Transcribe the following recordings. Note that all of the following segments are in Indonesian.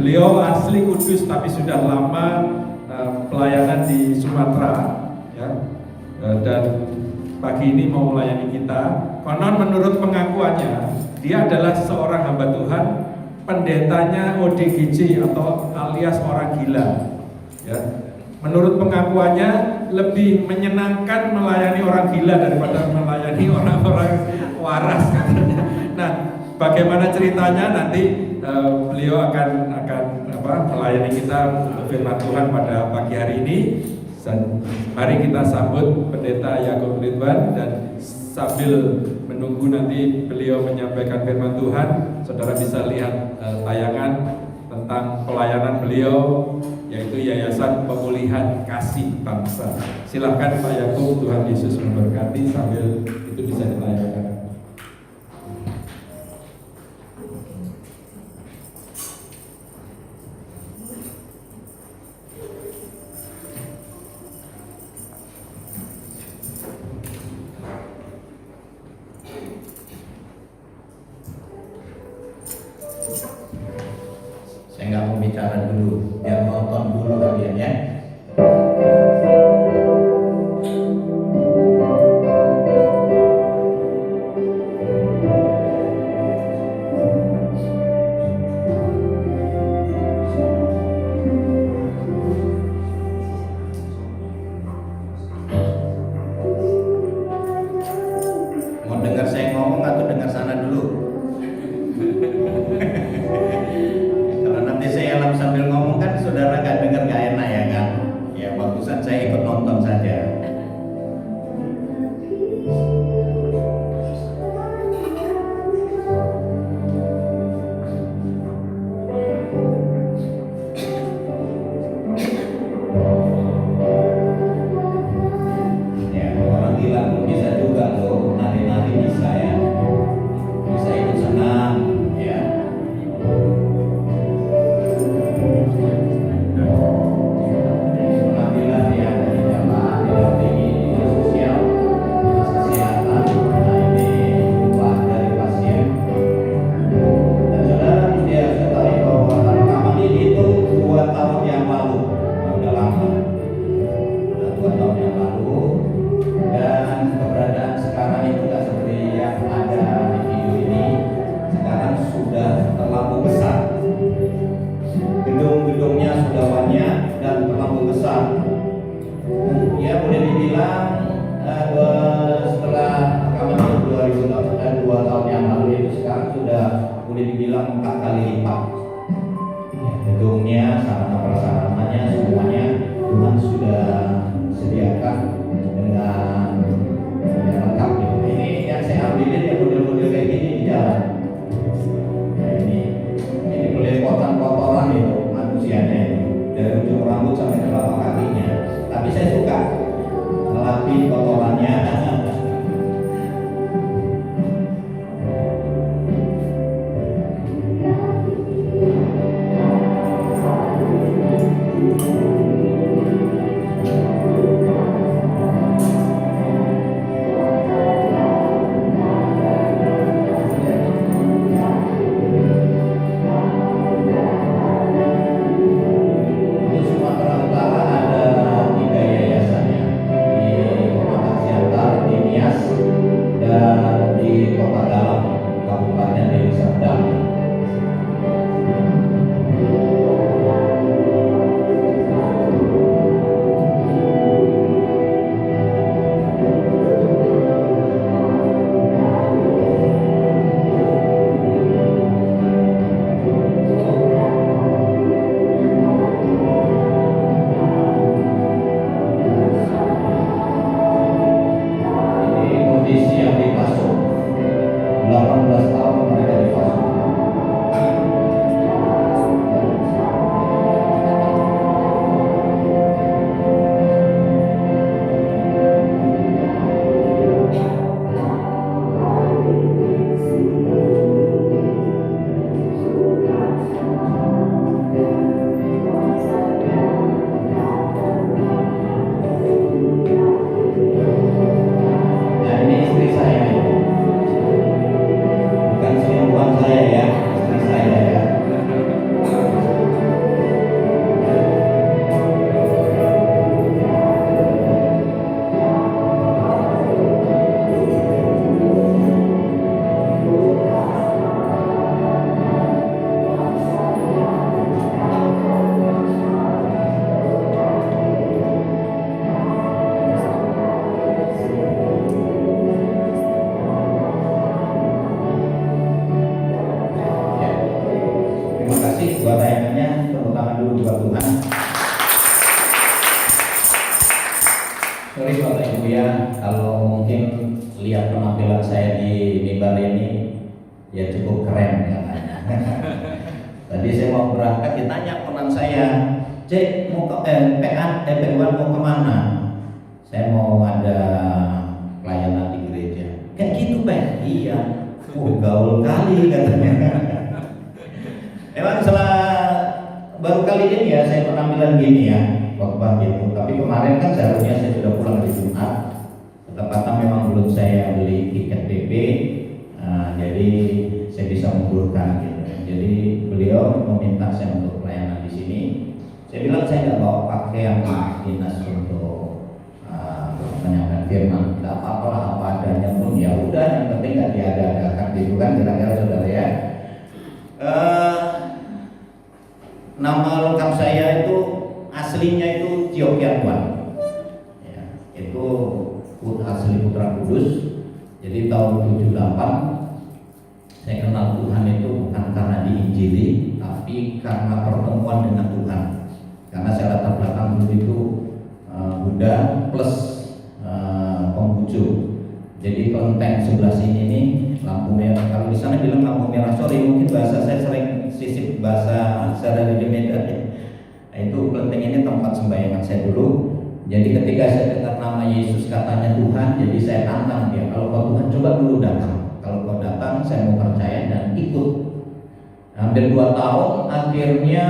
Beliau asli Kudus tapi sudah lama pelayanan di Sumatera, ya. Dan pagi ini mau melayani kita. Konon menurut pengakuannya, dia adalah seorang hamba Tuhan, pendetanya ODGJ atau alias orang gila. Ya. Menurut pengakuannya lebih menyenangkan melayani orang gila daripada melayani orang-orang waras katanya. Nah, bagaimana ceritanya nanti beliau akan melayani kita firman Tuhan pada pagi hari ini. Dan mari kita sambut Pendeta Yakub Ridwan, dan sambil menunggu nanti beliau menyampaikan firman Tuhan, saudara bisa lihat tayangan tentang pelayanan beliau, yaitu Yayasan Pemulihan Kasih Bangsa. Silahkan Pak Yakub, Tuhan Yesus memberkati, sambil itu bisa dilayangkan. Saya nggak mau bicara dulu, biar nonton dulu kalian ya. Mau dengar saya ngomong atau dengar sana dulu? Kalau nanti saya sambil ngomong kan saudara gak dengar gak enak ya kan? Ya bagusan saya ikut nonton saja. Ya orang gila pun bisa juga loh, nari-nari bisa ya. Bisa ikut senang ya. Pengambilan ya dari jamaah didampingi dinas sosial, dinas kesehatan. Nah ini upah dari pasien. Dan saudara dia ketahui bahwa rekaman ini itu 2 tahun yang lalu. Nah, udah lama. Udah 2 tahun yang lalu. Dan keberadaan sekarang itu tidak seperti yang ada di video ini. Sekarang sudah terlalu besar. Gedung-gedungnya sudah banyak dan terlalu besar. Ya boleh dibilang setelah rekaman itu 2 tahun yang lalu itu sekarang sudah boleh dibilang 4 kali lipat. Ya, gedungnya, sarana prasarananya semuanya Tuhan sudah sediakan dengan lengkap. Ini yang saya ambilin ya model-model kayak gini di jalan. Ya, ini belepotan-kotoran itu manusianya ini, dari ujung rambut sampai telapak kakinya. Tapi saya suka ngelapin kotorannya. Untuk Sumatera Utara ada 3 yayasan ya. Di Kecamatan Siantar, Timia Sorry Bapak Ibu ya, kalau mungkin lihat penampilan saya di mimbar ini ya cukup keren ya. Tadi saya mau berangkat ditanya teman saya, Cek mau ke PA mau kemana? Saya mau ada pelayanan di gereja. Kayak gitu Pak? Iya. Gaul kali katanya. Emang baru kali ini ya saya penampilan gini ya, khotbah gitu. Tapi kemarin kan seharusnya saya sudah pulang di Jumat. Ketepatan memang belum saya beli tiket PP, jadi saya bisa mengundurkan gitu. Jadi beliau meminta saya untuk pelayanan di sini. Saya bilang saya nggak bawa pakaian dinas untuk menyampaikan firman. Tidak apa-apa lah, apa adanya pun ya udah, yang penting nggak diada-adakan gitu kan, kira-kira saudara ya. Nama lengkap saya itu aslinya itu Tiopiatuan, ya, itu asli Putra Kudus. Jadi tahun 78 saya kenal Tuhan itu bukan karena diinjili, tapi karena pertemuan dengan Tuhan. Karena saya latar belakang dulu itu Buddha plus Konghucu. Jadi kelenteng sebelah sini nih lampu merah. Kalau di sana bilang lampu merah, sorry mungkin bahasa saya sering sisip bahasa secara di Medan ya. Nah, itu kelenteng ini tempat sembayangan saya dulu. Jadi ketika saya dengar nama Yesus katanya Tuhan, jadi saya tantang dia. Kalau kau Tuhan coba dulu datang. Kalau kau datang, saya mau percaya dan ikut. Hampir 2 tahun, akhirnya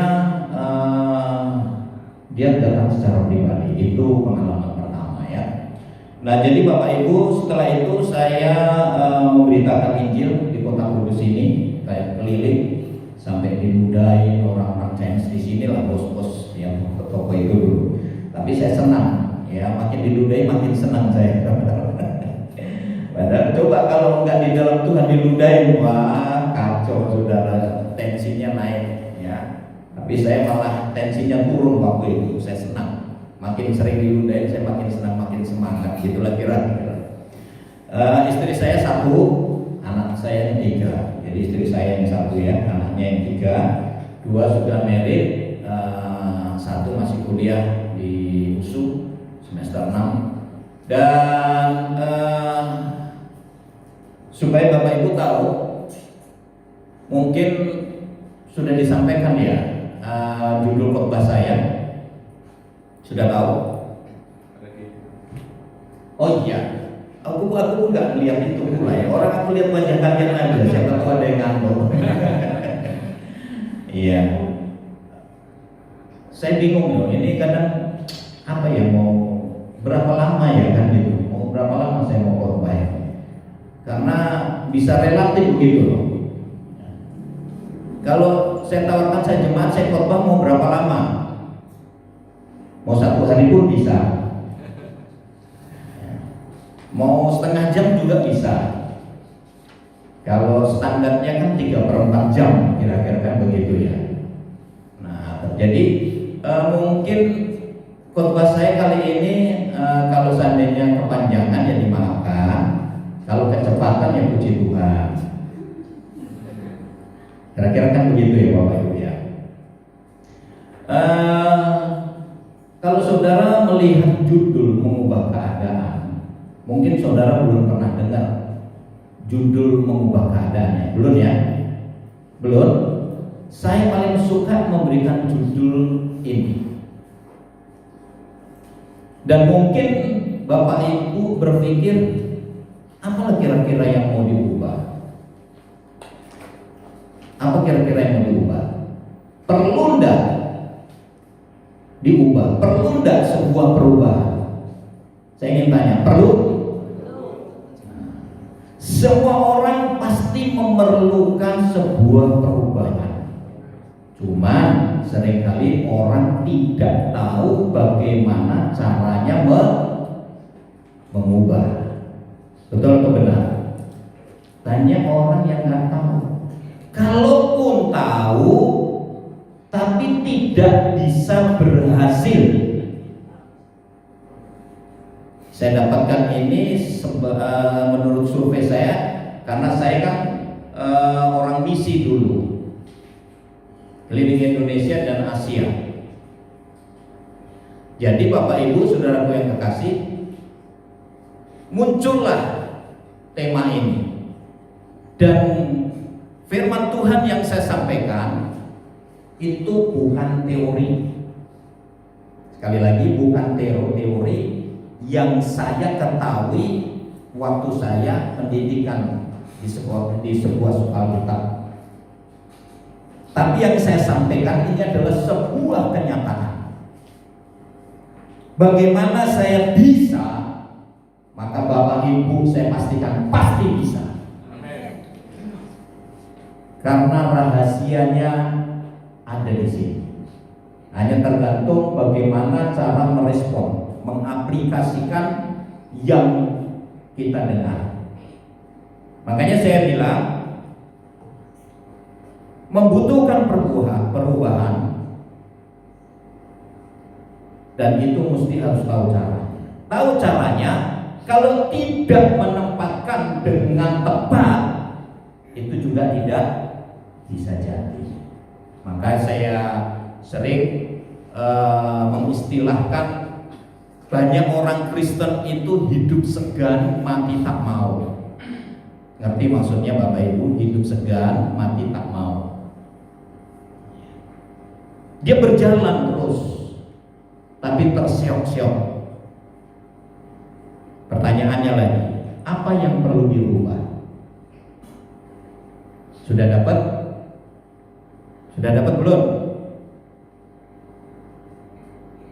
dia datang secara pribadi. Itu pengalaman pertama ya. Nah jadi Bapak Ibu, setelah itu saya memberitakan Injil di Kota Kudus ini, kayak keliling sampai dinudai orang-orang Chinese di sini lah, bos-bos yang ke toko itu dulu. Tapi saya senang, ya makin dinudai makin senang saya. Padahal coba kalau nggak di dalam Tuhan dinudai, wah kacau saudara, tensinya naik ya. Tapi saya malah tensinya turun waktu itu, saya senang. Makin sering dinudai, saya makin senang, makin semangat. Gitulah kira-kira. Istri saya 1, anak saya yang 3. Jadi istri saya yang 1 ya, anaknya yang 3. 2 sudah married, 1 masih kuliah di USU semester 6. Dan supaya Bapak Ibu tahu, mungkin sudah disampaikan ya judul khotbah saya. Sudah tahu? Oh iya, aku nggak melihat itu pula ya. Orang aku lihat wajah kalian aja, siapa tahu ada yang ngantuk. Iya. Saya bingung loh. Ini kadang apa ya, mau berapa lama ya kan gitu? Mau berapa lama saya mau khotbah ya? Karena bisa relatif begitu loh. Kalau saya tawarkan saya jemaat, saya khotbah mau berapa lama? Mau 1 hari pun bisa. Mau setengah jam juga bisa. Kalau standarnya kan 3/4 jam kira-kira kan begitu ya. Nah jadi mungkin khotbah saya kali ini kalau seandainya kepanjangan ya dimaafkan. Kalau kecepatan ya puji Tuhan. Kira-kira kan begitu ya Bapak Ibu ya. Kalau saudara melihat judul mengubah keadaan, mungkin saudara belum pernah dengar judul mengubah keadaannya, belum ya? Belum? Saya paling suka memberikan judul ini. Dan mungkin Bapak Ibu berpikir, apa kira-kira yang mau diubah? Apa kira-kira yang mau diubah? Perlu enggak diubah? Perlu enggak sebuah perubahan? Saya ingin tanya, perlu? Semua orang pasti memerlukan sebuah perubahan. Cuman seringkali orang tidak tahu bagaimana caranya mengubah. Betul atau benar? Tanya orang yang nggak tahu. Kalaupun tahu, tapi tidak bisa berhasil. Saya dapatkan ini menurut survei saya, karena saya kan orang misi dulu, keliling Indonesia dan Asia. Jadi Bapak Ibu Saudaraku yang kekasih, muncullah tema ini. Dan firman Tuhan yang saya sampaikan itu bukan teori. Sekali lagi, bukan teori yang saya ketahui waktu saya pendidikan di sebuah Alkitab. Tapi yang saya sampaikan ini adalah sebuah kenyataan. Bagaimana saya bisa? Maka Bapak Ibu saya pastikan pasti bisa. Karena rahasianya ada di sini. Hanya tergantung bagaimana cara merespon, mengaplikasikan yang kita dengar. Makanya saya bilang membutuhkan perubahan, dan itu mesti harus tahu cara. Tahu caranya, kalau tidak menempatkan dengan tepat, itu juga tidak bisa jadi. Maka saya sering mengistilahkan banyak orang Kristen itu hidup segan, mati tak mau. Ngerti maksudnya Bapak Ibu? Hidup segan, mati tak mau. Dia berjalan terus, tapi terseok-seok. Pertanyaannya lagi, apa yang perlu dirubah? Sudah dapat? Sudah dapat belum?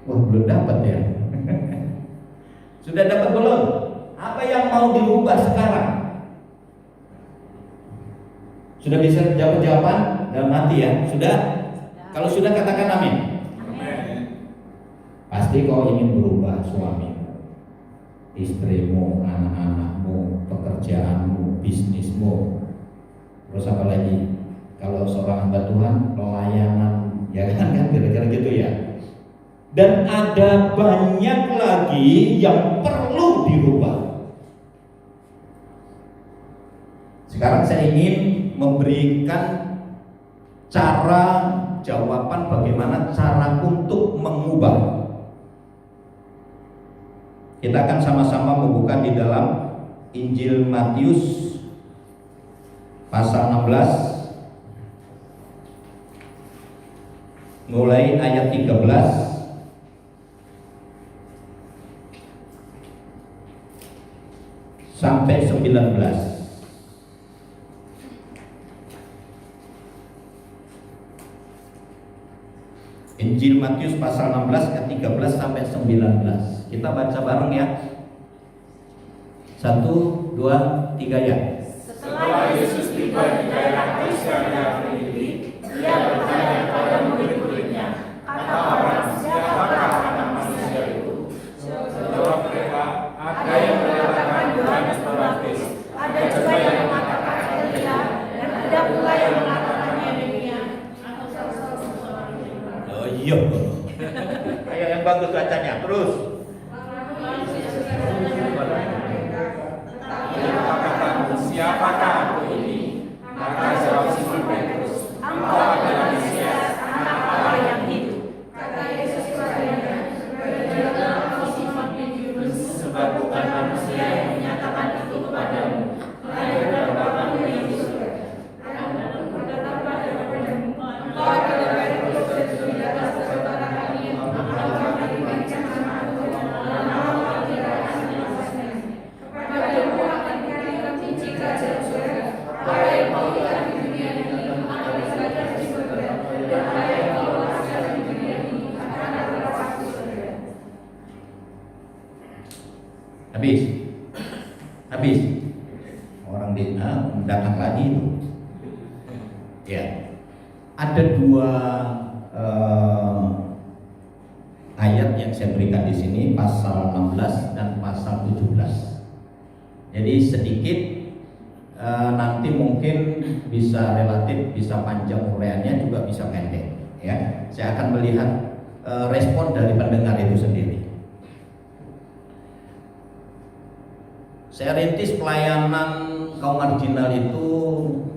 Wah, belum dapat ya. Sudah dapat belum? Apa yang mau dirubah sekarang? Sudah bisa jawab jawaban dalam hati ya? Sudah? Kalau sudah katakan amin. Pasti kau ingin berubah, suami, istrimu, anak-anakmu, pekerjaanmu, bisnismu. Terus apa lagi? Kalau seorang hamba Tuhan, pelayanan, ya kan kira-kira gitu ya. Dan ada banyak lagi yang perlu dirubah. Sekarang saya ingin memberikan cara jawaban bagaimana cara untuk mengubah. Kita akan sama-sama membuka di dalam Injil Matius pasal 16 mulai ayat 13 sampai 19. Injil Matius pasal 16 ayat 13 sampai 19. Kita baca bareng ya. 1, 2, 3 ya. Setelah Yesus tiba di daerah Kaisarea Filipi, dia bertanya kepada murid-muridnya, kata orang, siapakah anak manusia itu? Jawab mereka, ada yang mengatakan Yohanes Pembaptis, ada juga yang mengatakan Elia, dan ada pula yang mengatakan Yeremia atau salah seorang yang Oh iya. Ayo yang bagus bacanya terus. Siapakah aku ini? Maka jawab Simon Petrus, engkau adalah Mesias, anak Allah yang hidup. Kata Yesus kepadanya, berjalanlah engkau Simon bin Yunus, sebab bukan manusia yang menyatakan itu kepadamu, melainkan Bapa-Mu yang di surga. Adapun berkata kepadamu, engkau adalah Petrus, dan di atas sementara kami engkau akan diberikan nama-Mu dan nama-Mu tidak akan dilepaskan. Kepadamu akan diberikan kunci kerajaan surga. Apa yang kau lihat di dunia ini akan diserahkan di surga, dan apa yang kau rasakan di dunia ini akan terlepas di surga. Habis. Orang datang lagi itu. Ya. Ada dua ayat yang saya berikan di sini, pasal 16 dan pasal 17. Jadi sedikit nanti mungkin bisa relatif, bisa panjang uraiannya, juga bisa pendek. Ya, saya akan melihat respon dari pendengar itu sendiri. Saya rintis pelayanan kaum marginal itu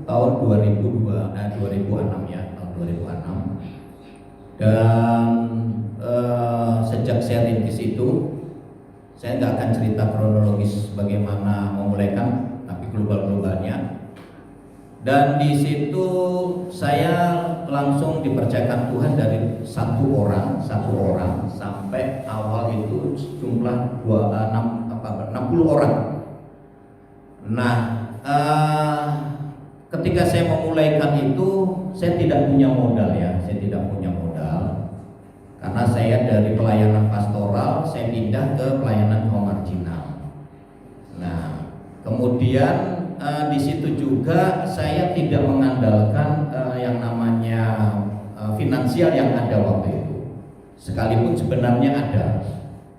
tahun 2006 ya, tahun 2006. Dan sejak saya rintis itu, saya nggak akan cerita kronologis bagaimana memulaikan, tapi global-globalnya. Dan di situ saya langsung dipercayakan Tuhan dari satu orang sampai awal itu jumlah 60 orang. Nah, ketika saya memulaikan itu, saya tidak punya modal ya, karena saya dari pelayanan pastoral, saya pindah ke pelayanan kaum marginal. Nah, kemudian di situ juga saya tidak mengandalkan yang namanya finansial yang ada waktu itu, sekalipun sebenarnya ada,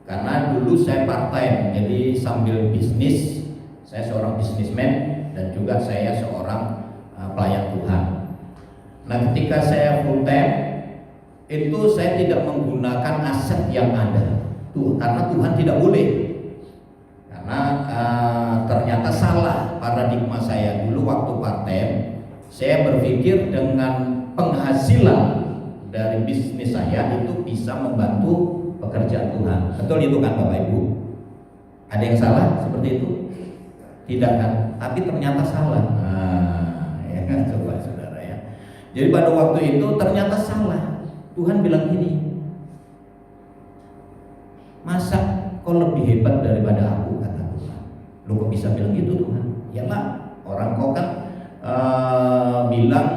karena dulu saya part time, jadi sambil bisnis, saya seorang bisnismen dan juga saya seorang pelayan Tuhan. Nah, ketika saya full time itu saya tidak menggunakan aset yang ada tuh, karena Tuhan tidak boleh, karena ternyata salah paradigma saya dulu waktu part time. Saya berpikir dengan penghasilan dari bisnis saya itu bisa membantu pekerjaan Tuhan. Betul itu kan Bapak Ibu? Ada yang salah seperti itu? Tidak kan? Tapi ternyata salah. Ya kan, coba saudara ya. Jadi pada waktu itu ternyata salah. Tuhan bilang gini, masa kau lebih hebat daripada aku, kata Tuhan. Lu kok bisa bilang gitu Tuhan? Ya lah, orang kau kan bilang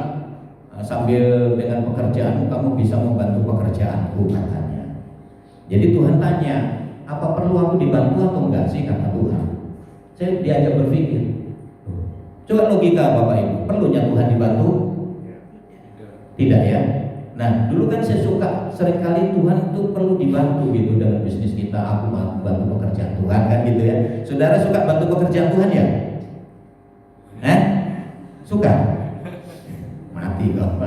sambil dengan pekerjaanmu kamu bisa membantu pekerjaanku, katanya. Jadi Tuhan tanya, apa perlu aku dibantu atau enggak sih, kata Tuhan. Saya diajak berpikir, coba logika Bapak Ibu, perlunya Tuhan dibantu? Tidak ya? Nah, dulu kan saya suka seringkali Tuhan itu perlu dibantu gitu dalam bisnis kita. Aku mau bantu pekerjaan Tuhan kan gitu ya. Saudara suka bantu pekerjaan Tuhan ya? Suka? Mati kok.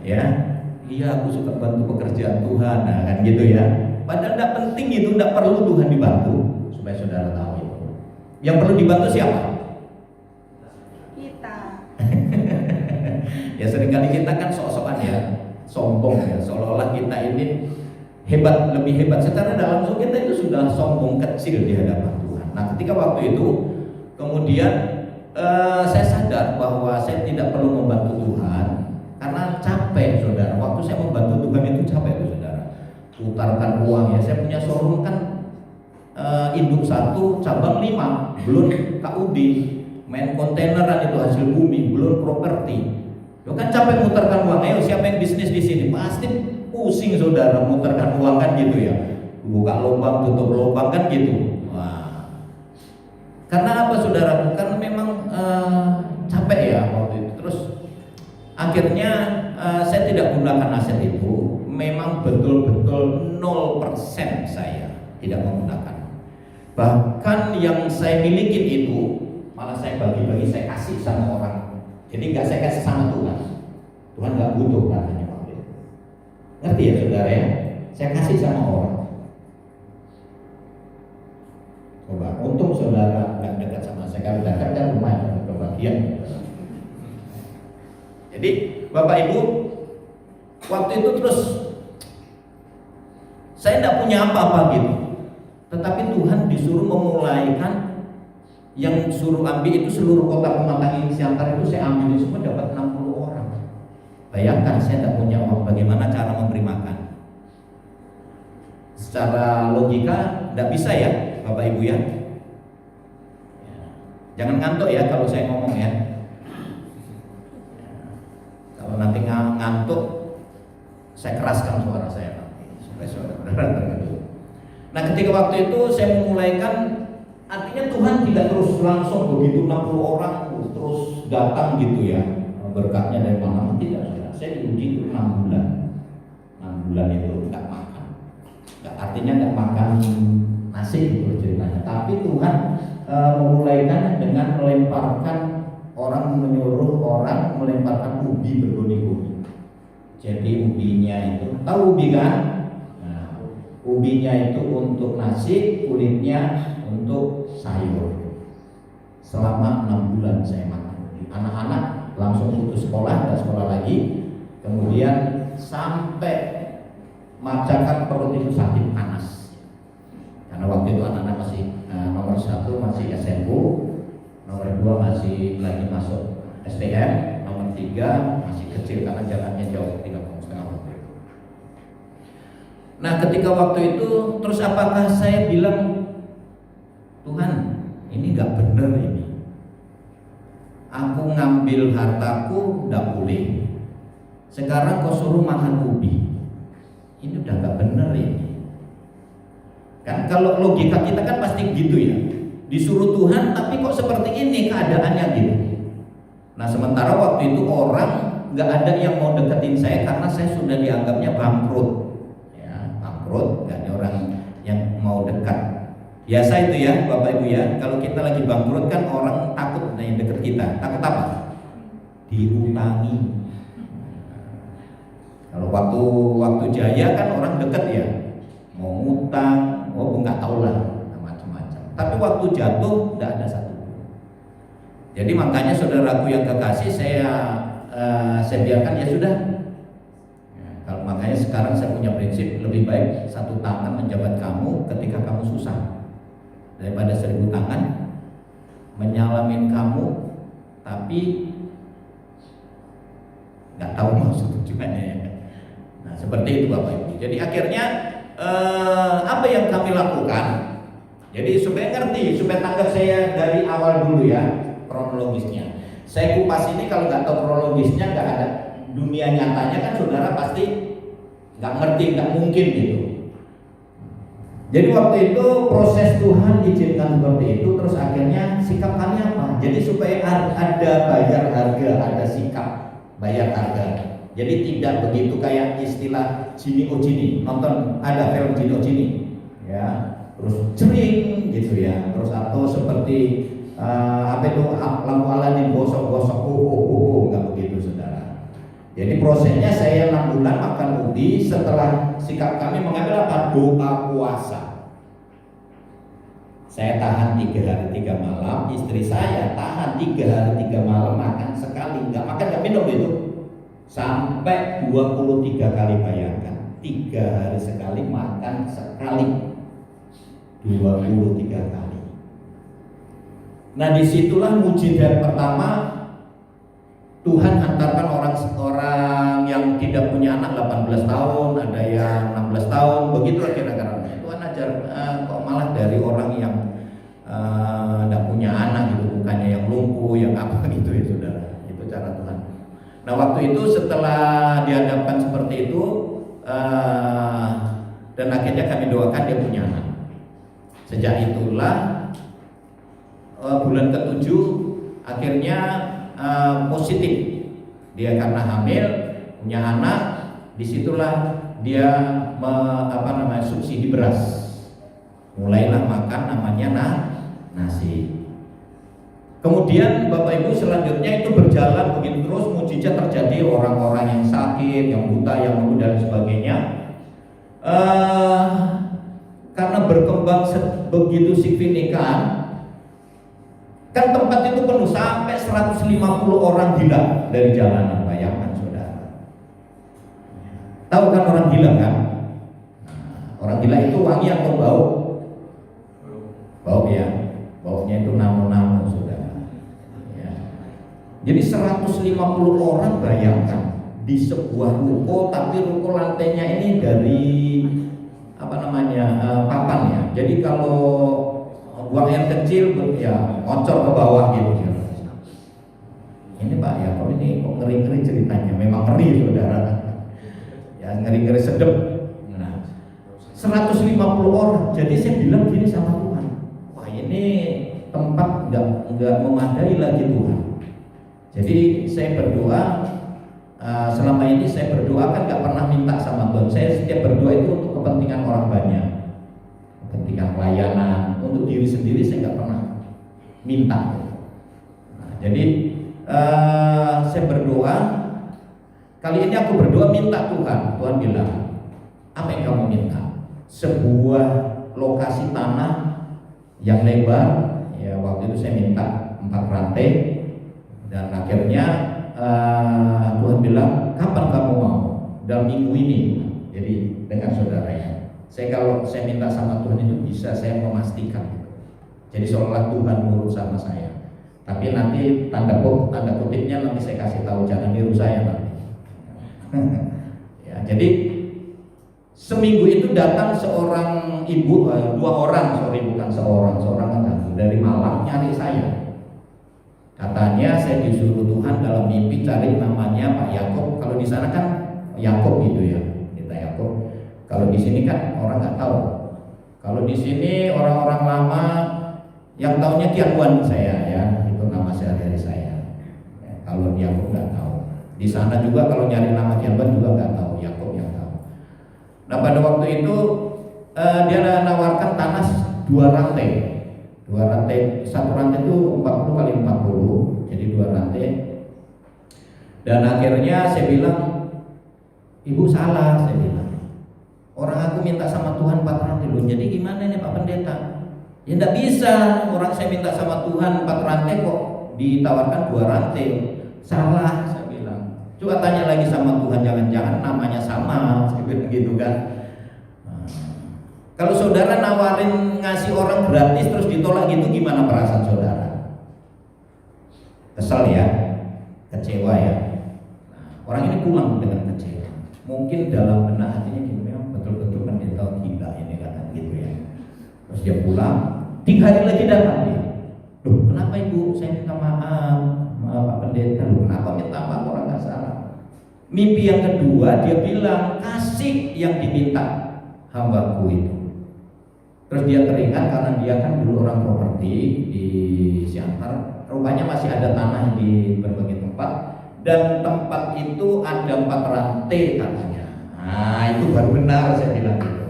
Ya, iya aku suka bantu pekerjaan Tuhan, nah kan gitu ya. Padahal tidak penting itu, tidak perlu Tuhan dibantu. Supaya saudara tahu itu. Yang perlu dibantu siapa? Kita. Ya seringkali kita kan sok-sokan ya, sombong ya, seolah-olah kita ini hebat, lebih hebat. Secara dalam langsung kita itu sudah sombong kecil di hadapan Tuhan. Nah, ketika waktu itu kemudian saya sadar bahwa saya tidak perlu membantu Tuhan karena capek, saudara. Waktu saya membantu Tuhan itu capek, saudara. Putarkan uang ya, saya punya showroom kan induk 1, cabang 5, belum KUD, main kontaineran itu hasil bumi, belum properti. Lo kan capek muterkan uang. Ayo siapa yang bisnis di sini? Pasti pusing saudara muterkan uang kan gitu ya. Buka lubang, tutup lubang kan gitu. Wah. Karena apa saudara? Karena memang capek ya waktu itu. Terus akhirnya saya tidak gunakan aset itu. Memang betul-betul 0% saya tidak menggunakan. Bahkan yang saya miliki itu malah saya bagi-bagi, saya kasih sama orang. Jadi nggak saya kasih sama Tuhan. Tuhan nggak butuh katanya waktu itu. Ngerti ya saudara ya? Saya kasih sama orang. Coba, untung saudara nggak dekat sama saya. Kalau dekat kan lumayan kebahagiaan. Jadi Bapak Ibu, waktu itu terus saya tidak punya apa-apa gitu. Tetapi Tuhan disuruh memulaikan, yang suruh ambil itu seluruh kota Pematang Siantar itu saya ambil semua, dapat 60 orang. Bayangkan saya tidak punya uang, bagaimana cara memberi makan? Secara logika tidak bisa ya Bapak Ibu ya. Jangan ngantuk ya kalau saya ngomong ya. Kalau nanti ngantuk, saya keraskan suara saya nanti supaya saudara terkejut. Nah, ketika waktu itu saya memulaikan, artinya Tuhan tidak terus langsung begitu 60 orang terus datang gitu ya, berkatnya dari mana, tidak saudara. Saya diuji itu 6 bulan. 6 bulan itu tidak makan. Artinya tidak makan nasi gitu ceritanya. Tapi Tuhan memulaikan dengan melemparkan orang, menyuruh orang melemparkan ubi bergoni-goni. Jadi ubinya itu, tahu ubi kan? Ubinya itu untuk nasi, kulitnya untuk sayur. Selama 6 bulan saya makan. Anak-anak langsung putus sekolah, dan sekolah lagi. Kemudian sampai macakan perut itu sakit panas. Karena waktu itu anak-anak masih nomor 1 masih SMU, nomor 2 masih lagi masuk STM, nomor 3 masih kecil karena jaraknya jauh 3,5 waktu itu. Nah ketika waktu itu terus apakah saya bilang, Tuhan ini gak bener ini, aku ngambil hartaku gak boleh, sekarang kau suruh makan ubi, ini udah gak bener ini. Kan kalau logika kita kan pasti gitu ya, disuruh Tuhan tapi kok seperti ini keadaannya gitu. Nah sementara waktu itu orang gak ada yang mau deketin saya karena saya sudah dianggapnya bangkrut ya, bangkrut, gak ada orang yang mau dekat. Biasa itu ya Bapak Ibu ya, kalau kita lagi bangkrut kan orang takut yang deket kita. Takut apa? Diutangi. Kalau waktu jaya kan orang deket ya, mau ngutang, nggak tahu lah macam-macam. Tapi waktu jatuh nggak ada satu. Jadi makanya saudaraku yang kekasih, saya biarkan ya sudah. Kalau makanya sekarang saya punya prinsip, lebih baik satu tangan menjabat kamu ketika kamu susah daripada 1000 tangan menyalamin kamu tapi nggak tahu maksud tujuannya ya. Nah seperti itu Bapak Ibu. Jadi akhirnya apa yang kami lakukan? Jadi supaya ngerti, supaya tanggap saya dari awal dulu ya kronologisnya. Saya kupas ini, kalau nggak tahu kronologisnya nggak ada dunia nyatanya kan saudara pasti nggak ngerti, nggak mungkin gitu. Jadi waktu itu proses Tuhan izinkan seperti itu, terus akhirnya sikap kami apa? Jadi supaya ada bayar harga, ada sikap bayar harga. Jadi tidak begitu kayak istilah Jini oh Jini, nonton ada film Jini oh Jini, ya, terus jering gitu ya, terus atau seperti apa itu lampu Aladin gosok-gosok, nggak begitu saudara. Jadi prosesnya saya 6 bulan makan ubi. Setelah sikap kami mengambil apa? Doa puasa. Saya tahan 3 hari 3 malam, istri saya tahan 3 hari 3 malam makan sekali, nggak makan nggak minum itu sampai 23 kali, bayangkan 3 hari sekali makan sekali 23 kali. Nah disitulah mujizat pertama. Tuhan hantarkan orang yang tidak punya anak 18 tahun, ada yang 16 tahun, begitulah kira-kira. Tuhan ajar kok malah dari orang yang tidak punya anak gitu, bukannya yang lumpuh, yang apa gitu ya saudara. Itu cara Tuhan. Nah waktu itu setelah dihadapkan seperti itu, dan akhirnya kami doakan dia punya anak. Sejak itulah bulan ke-7 akhirnya positif dia karena hamil punya anak. Disitulah dia subsidi beras, mulailah makan namanya nasi. Kemudian Bapak Ibu selanjutnya itu berjalan begitu terus, mujizat terjadi, orang-orang yang sakit, yang buta, yang lumpuh dan sebagainya. Karena berkembang begitu signifikan, kan tempat itu penuh sampai 150 orang gila dari jalanan, bayangkan saudara. Tahu kan orang gila kan? Orang gila itu wangi atau bau? Bau ya, baunya itu namu-namu saudara. Ya. Jadi 150 orang, bayangkan di sebuah ruko, tapi ruko lantainya ini dari papan ya. Jadi kalau buang air kecil ya ngocor ke bawah gitu. Ini Pak ya, kok ngeri-ngeri ceritanya, memang ngeri saudara. Ya ngeri-ngeri sedep. Nah, 150 orang. Jadi saya bilang gini sama Tuhan, wah ini tempat nggak memadai lagi Tuhan. Jadi saya berdoa, selama ini saya berdoa kan nggak pernah minta sama Tuhan. Saya setiap berdoa itu untuk kepentingan orang banyak, kepentingan pelayanan. Untuk diri sendiri saya nggak pernah minta. Nah, jadi saya berdoa, kali ini aku berdoa minta Tuhan. Tuhan bilang, apa yang kamu minta? Sebuah lokasi tanah yang lebar. Ya waktu itu saya minta 4 rantai. Dan akhirnya Tuhan bilang, kapan kamu mau? Dalam minggu ini. Jadi dengan saudaranya. Kalau saya minta sama Tuhan itu bisa saya memastikan. Jadi seolah Tuhan nurut sama saya. Tapi nanti tanda kutipnya nanti saya kasih tahu, jangan niru saya nanti. Ya, jadi seminggu itu datang seorang ibu, seorang dari Malang nyari saya. Katanya saya disuruh Tuhan dalam mimpi cari namanya Pak Yakob. Kalau di sana kan Yakob gitu ya, kita Yakob. Kalau di sini kan orang nggak tahu. Kalau di sini orang-orang lama yang taunya Kianuan saya ya, itu nama sehari-hari saya. Ya, kalau Yakob nggak tahu. Di sana juga kalau nyari nama Kianuan juga nggak tahu, Yakob yang tahu. Nah pada waktu itu dia nawarkan tanah 2 rantai. 2 rantai, 1 rantai itu 40 kali 40, jadi 2 rantai. Dan akhirnya saya bilang, ibu salah, saya bilang. Orang aku minta sama Tuhan 4 rantai loh. Jadi gimana nih Pak Pendeta? Ya enggak bisa, orang saya minta sama Tuhan 4 rantai kok ditawarkan 2 rantai. Salah, saya bilang. Coba tanya lagi sama Tuhan, jangan-jangan namanya sama, saya bilang gitu kan. Kalau saudara nawarin ngasih orang gratis terus ditolak gitu, gimana perasaan saudara? Kesel ya, kecewa ya. Nah, orang ini pulang dengan kecewa. Mungkin dalam benak hatinya gitu, memang betul-betul pendeta gila ini kata gitu ya. Terus dia pulang, 3 hari lagi datang dia. Loh, kenapa ibu? Saya minta maaf Pak Pendeta. Loh, kenapa minta maaf, orang nggak salah. Mimpi yang kedua dia bilang kasih yang diminta hambaku itu. Terus dia teringat karena dia kan dulu orang properti di Siantar, rupanya masih ada tanah di berbagai tempat dan tempat itu ada 4 rantai katanya. Nah itu baru benar saya bilang gitu.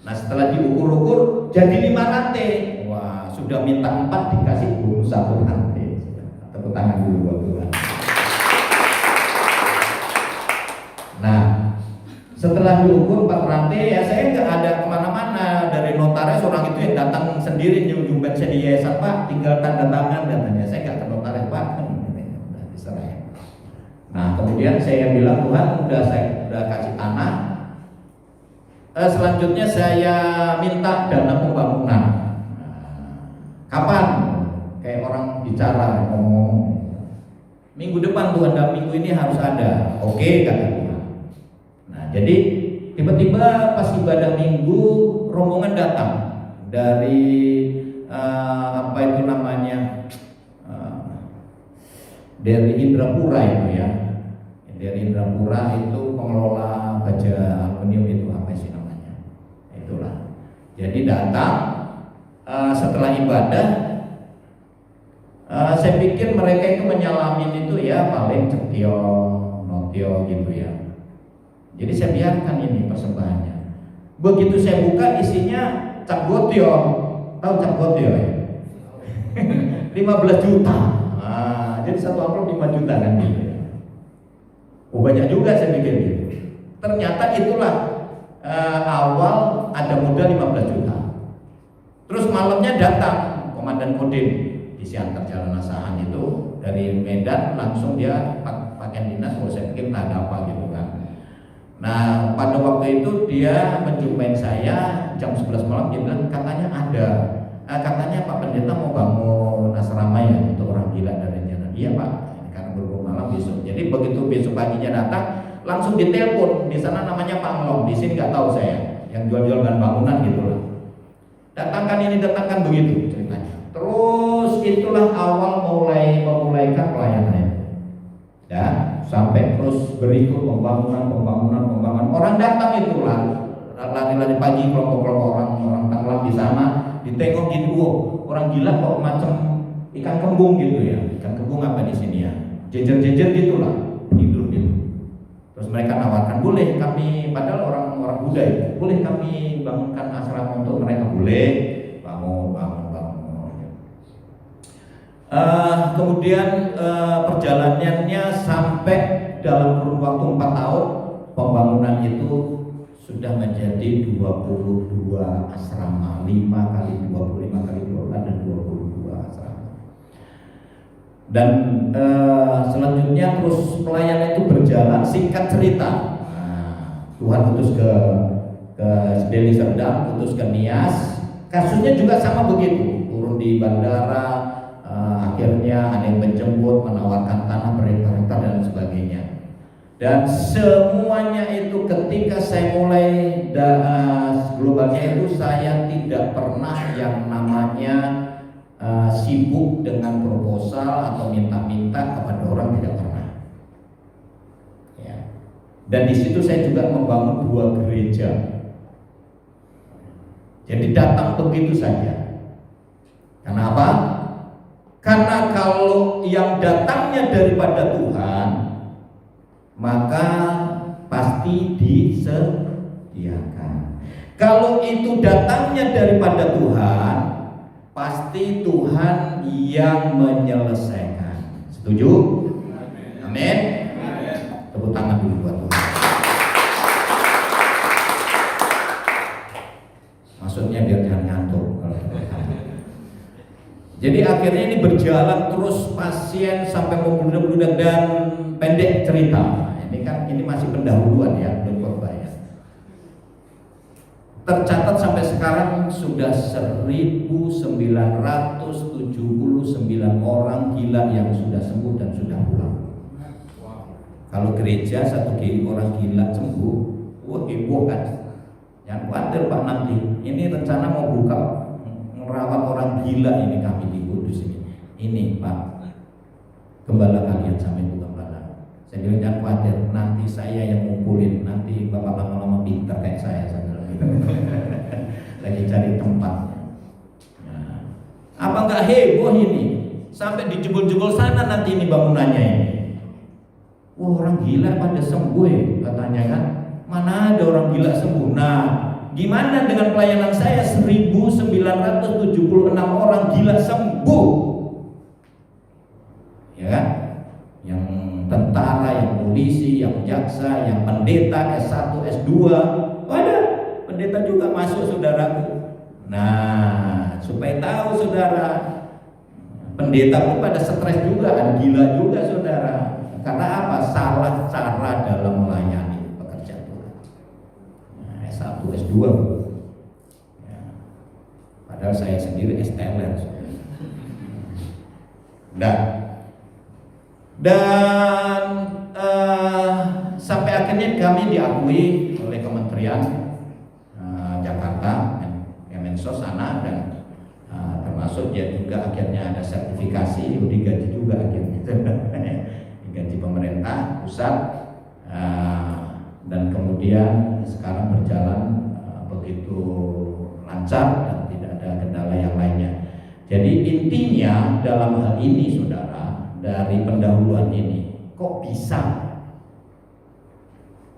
Nah setelah diukur-ukur jadi 5 rantai. Wah sudah minta 4 dikasih 1 rantai. Tepuk tangan dulu buat Tuhan. Nah setelah diukur 4 rantai ya saya nggak ada kemana-mana. Dari notaris orang itu yang datang sendiri nyumbang saya di yayasan, Pak tinggal tanda tangan katanya. Saya nggak ke notaris Pak, udah diserah. Nah kemudian saya bilang Tuhan saya udah kasih tanah. Selanjutnya saya minta dana pembangunan. Kapan? Kayak orang bicara ngomong. Minggu depan Tuhan, dalam minggu ini harus ada. Oke kata Tuhan. Jadi tiba-tiba pas ibadah minggu rombongan datang dari apa itu namanya dari Indrapura itu ya. Dari Indrapura itu pengelola baja aluminium itu apa sih namanya? Itulah. Jadi datang setelah ibadah saya pikir mereka itu menyalamin itu ya paling cetio, notio gitu ya. Jadi saya biarkan ini persembahannya. Begitu saya buka isinya cap gotio. Tahu cap gotio ya? 15 juta. Nah, jadi satu amplop 5 juta kan gitu. Oh banyak juga saya pikir gitu. Ternyata itulah awal ada modal 15 juta. Terus malamnya datang Komandan Kodim di Siantar Jalan Asahan itu dari Medan langsung dia pakaian dinas. Oh saya pikir ada apa gitu kan. Nah pada waktu itu dia menjumpai saya jam 11 malam. Dia bilang katanya ada katanya Pak Pendeta mau bangun asrama ya untuk orang gila dari jalan. Iya Pak, karena berhubung malam besok. Jadi begitu besok paginya datang langsung ditelepon. Di sana namanya Panglong, di sini nggak tahu saya, yang jual-jual bahan bangunan gitu lah. Datangkan ini, datangkan begitu ceritanya. Terus itulah awal memulaikan pelayanannya. Ya, sampai terus berikut pembangunan. Orang datang itu lari-lari pagi kelompok-kelompok orang tenggelam di sana, ditengok gini, orang gila kok macam ikan kembung gitu ya. Ikan kembung apa di sini ya? Jejer-jejer gitulah, tidur gitu. Terus mereka nawarkan, boleh kami, padahal orang-orang Buddha ya, boleh kami bangunkan asrama untuk mereka, boleh, bangun. Kemudian perjalanannya sampai dalam kurun waktu 4 tahun pembangunan itu sudah menjadi 22 asrama, 5 kali 25 kali 12 dan 22 asrama. Dan selanjutnya terus pelayanan itu berjalan. Singkat cerita, Tuhan utus ke ke Deli Serdang, putus ke Nias. Kasusnya juga sama begitu, turun di bandara, akhirnya ada yang menjemput, menawarkan tanah berhektar-hektar dan sebagainya. Dan semuanya itu ketika saya mulai globalnya itu, saya tidak pernah yang namanya sibuk dengan proposal atau minta-minta kepada orang, tidak pernah. Ya. Dan di situ saya juga membangun 2 gereja. Jadi datang begitu saja. Kenapa? Karena kalau yang datangnya daripada Tuhan, maka pasti disediakan. Kalau itu datangnya daripada Tuhan, pasti Tuhan yang menyelesaikan. Setuju? Amin. Tepuk tangan dulu buat Tuhan. Maksudnya biar jangan ngantuk. Jadi akhirnya ini berjalan terus, pasien sampai membludak-bludak. Dan pendek cerita, ini masih pendahuluan ya, belum khotbah ya. Tercatat sampai sekarang sudah 1979 orang gila yang sudah sembuh dan sudah pulang. Kalau gereja satu orang gila sembuh, wah heboh kan. Yang khawatir Pak, nanti ini rencana mau buka merawat orang gila ini kami di Kudus ini. Ini Pak, gembala kalian sampai itu gembala. Saya bilang jangan khawatir, nanti saya yang ngumpulin, nanti Bapak lama-lama pintar kayak saya lagi cari tempat. Nah, apa nggak heboh ini? Sampai dijebol-jebol sana nanti ini bangunannya ini. Wah, orang gila pada sembuh ya, katanya kan. Mana ada orang gila sembuh? Nah, gimana dengan pelayanan saya? 1976 orang gila sembuh, ya kan? Yang tentara, yang polisi, yang jaksa, yang pendeta S1, S2, ada pendeta juga masuk, saudaraku. Nah, supaya tahu saudara, pendeta pun pada stres juga, ada gila juga saudara. Karena apa? Salah cara dalam melayani. S1, S2 ya. Padahal saya sendiri S-teler. Dan sampai akhirnya kami diakui oleh Kementerian Jakarta, Kemensos sana, dan termasuk ya juga akhirnya ada sertifikasi, digaji juga akhirnya digaji pemerintah pusat. Dan kemudian sekarang berjalan begitu lancar dan tidak ada kendala yang lainnya. Jadi intinya dalam hal ini saudara, dari pendahuluan ini kok bisa?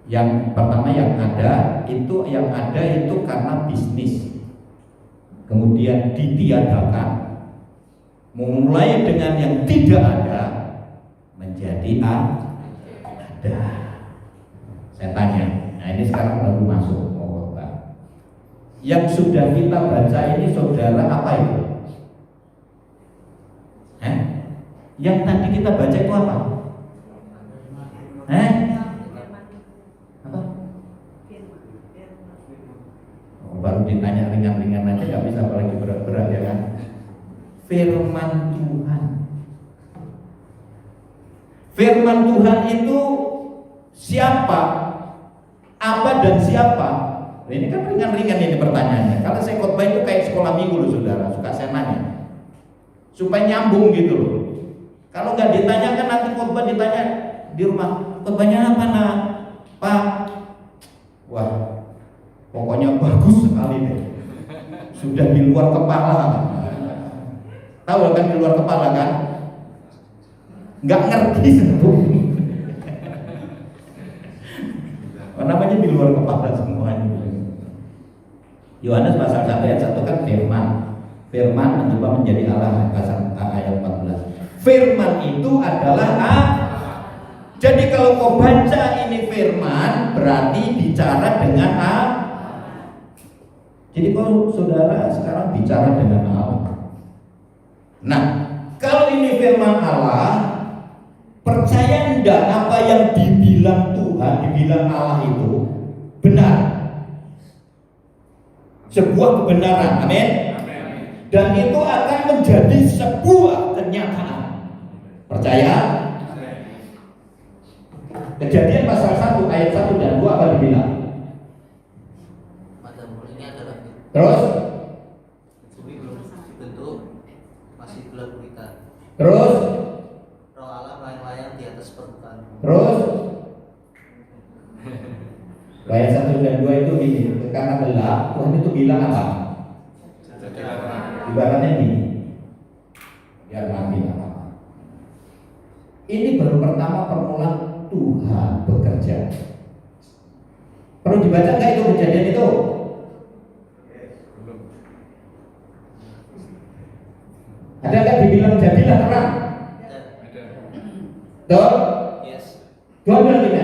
Yang pertama yang ada itu karena bisnis, kemudian ditiadakan, memulai dengan yang tidak ada menjadi ada. Saya tanya, nah ini sekarang baru masuk khotbah. Yang sudah kita baca ini saudara apa itu? Yang tadi kita baca itu apa? Apa? Oh, baru ditanya ringan-ringan aja, nggak bisa apalagi berat-berat ya kan? Firman Tuhan. Firman Tuhan itu siapa? Apa dan siapa? Nah, ini kan ringan-ringan ini pertanyaannya. Kalau saya khotbah itu kayak sekolah minggu loh saudara, suka saya nanya supaya nyambung gitu loh. Kalau nggak ditanyakan nanti khotbah ditanya di rumah, khotbahnya apa nak? Pak, wah pokoknya bagus sekali deh, sudah di luar kepala. Tahu kan di luar kepala kan? Nggak ngerti sebetulnya. Namanya di luar kepala semuanya. Yohanes pasal 1 ayat 1 kan firman. Firman mencoba menjadi Allah, pasal ayat 14. Firman itu adalah Jadi kalau kau baca ini firman, berarti bicara dengan Allah. Jadi kalau saudara sekarang bicara dengan Allah. Nah, kalau ini firman Allah, percaya enggak apa yang dibilang Tuhan, dibilang Allah itu benar? sebuah kebenaran, amin. Dan itu akan menjadi sebuah kenyataan. Percaya? Kejadian pasal 1 ayat 1 dan 2 apa dibilang? Pada mulanya adalah Terus? bumi belum dibentuk, masih gelap gulita. Terus? Roh Allah melayang-layang di atas permukaan. Terus? Ayat 1 dan 2 itu gini, karena gelap, Tuhan itu bilang apa? Ibaratnya gini, biar nanti apa? Ini baru pertama permulaan Tuhan bekerja. Perlu dibaca nggak itu kejadian itu? Ada nggak dibilang jadilah terang? Tuh, Yes. Tuhan bilang gini,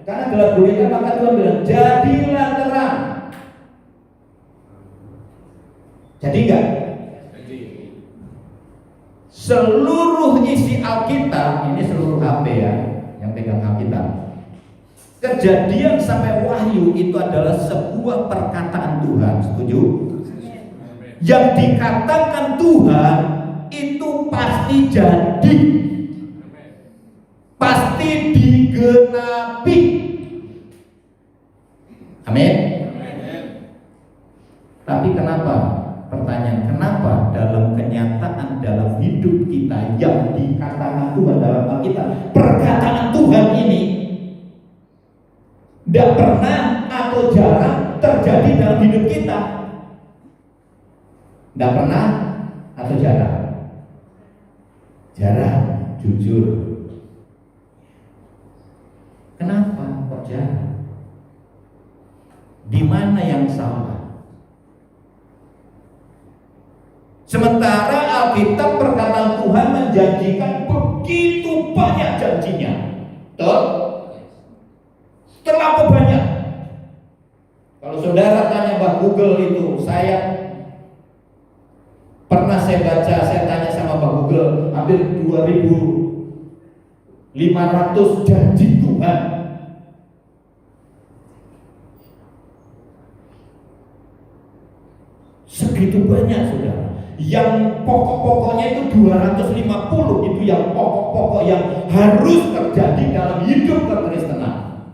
karena gelap gulita maka Tuhan bilang jadilah terang. Jadi enggak? Seluruh isi Alkitab, ini seluruh HP ya, yang pegang Alkitab. Kejadian sampai Wahyu itu adalah sebuah perkataan Tuhan, setuju? Yang dikatakan Tuhan itu pasti jadi, pasti digenapi. Amin. Tapi kenapa? Pertanyaan, kenapa dalam kenyataan dalam hidup kita yang dikatakan Tuhan dalam Alkitab, perkataan Tuhan ini tidak pernah atau jarang terjadi dalam hidup kita? Tidak pernah atau jarang? Jarang, jujur. Kenapa kok jarang? Di mana yang salah? Sementara Alkitab perkataan Tuhan menjanjikan begitu banyak janjinya. Betul? Terlalu banyak. Kalau saudara tanya Mbak Google itu, saya baca, saya tanya sama Mbak Google, hampir 2.500 janji Tuhan. Segitu banyak saudara. Yang pokok-pokoknya itu 250, itu yang pokok-pokok yang harus terjadi dalam hidup kekristenan.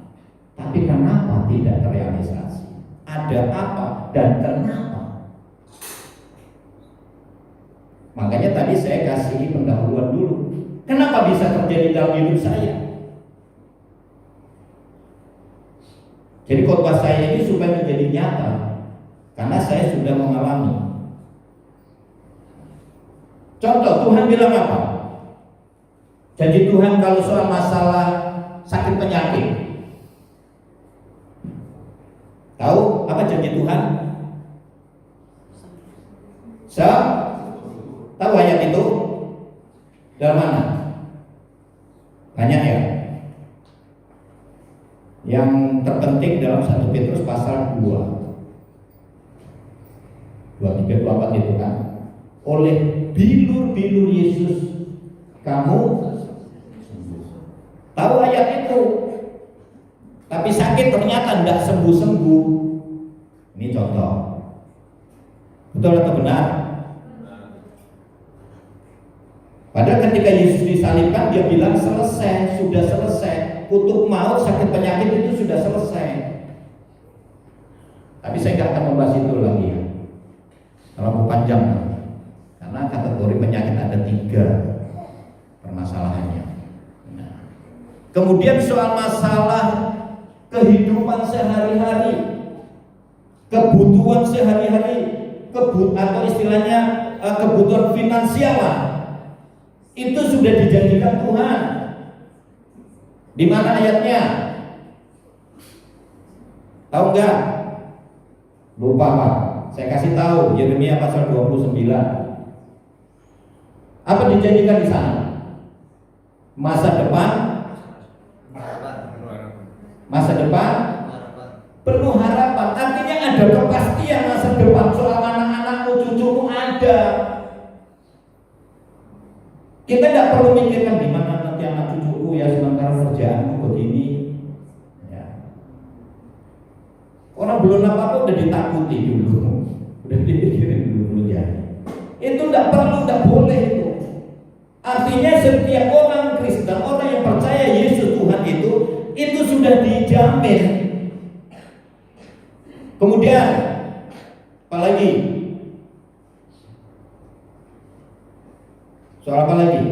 Tapi kenapa tidak terrealisasi? Ada apa dan kenapa? Makanya tadi saya kasih pendahuluan dulu. Kenapa bisa terjadi dalam hidup saya? Jadi khotbah saya ini supaya menjadi nyata, karena saya sudah mengalami. Contoh, Tuhan bilang apa? Janji Tuhan kalau soal masalah sakit penyakit. Tahu apa janji Tuhan? Tahu ayat itu? Dalam mana? Banyak ya. Yang terpenting dalam 1 Petrus pasal 2 23, 24 itu kan. Oleh bilur-bilur Yesus kamu sembuh. Tahu ayat itu? Tapi sakit ternyata tidak sembuh-sembuh. Ini contoh. Betul atau benar? Padahal ketika Yesus disalibkan, dia bilang selesai, sudah selesai. Kutuk maut, sakit penyakit itu sudah selesai. Tapi saya nggak akan membahas itu lagi ya. Terlalu panjang. Karena kategori penyakit ada 3 permasalahannya. Nah, kemudian soal masalah kehidupan sehari-hari, kebutuhan sehari-hari, atau istilahnya kebutuhan finansial lah. Itu sudah dijanjikan Tuhan. Di mana ayatnya? Tahu nggak? Lupa Pak. Saya kasih tahu, Yeremia pasal 29. Apa dijanjikan di sana? Masa depan, masa depan penuh harapan. Artinya ada kepastian masa depan. Soal anak-anakmu, cucumu ada. Kita tidak perlu mikirkan gimana nanti anak cucuku ya sementara kerjaanku begini. Ya. Orang belum apa-apa udah ditakuti dulu, udah dipikirin dulu ya. Itu tidak perlu, tidak boleh itu. Artinya setiap orang Kristen, orang yang percaya Yesus Tuhan itu sudah dijamin. Kemudian apalagi? Soal apa lagi?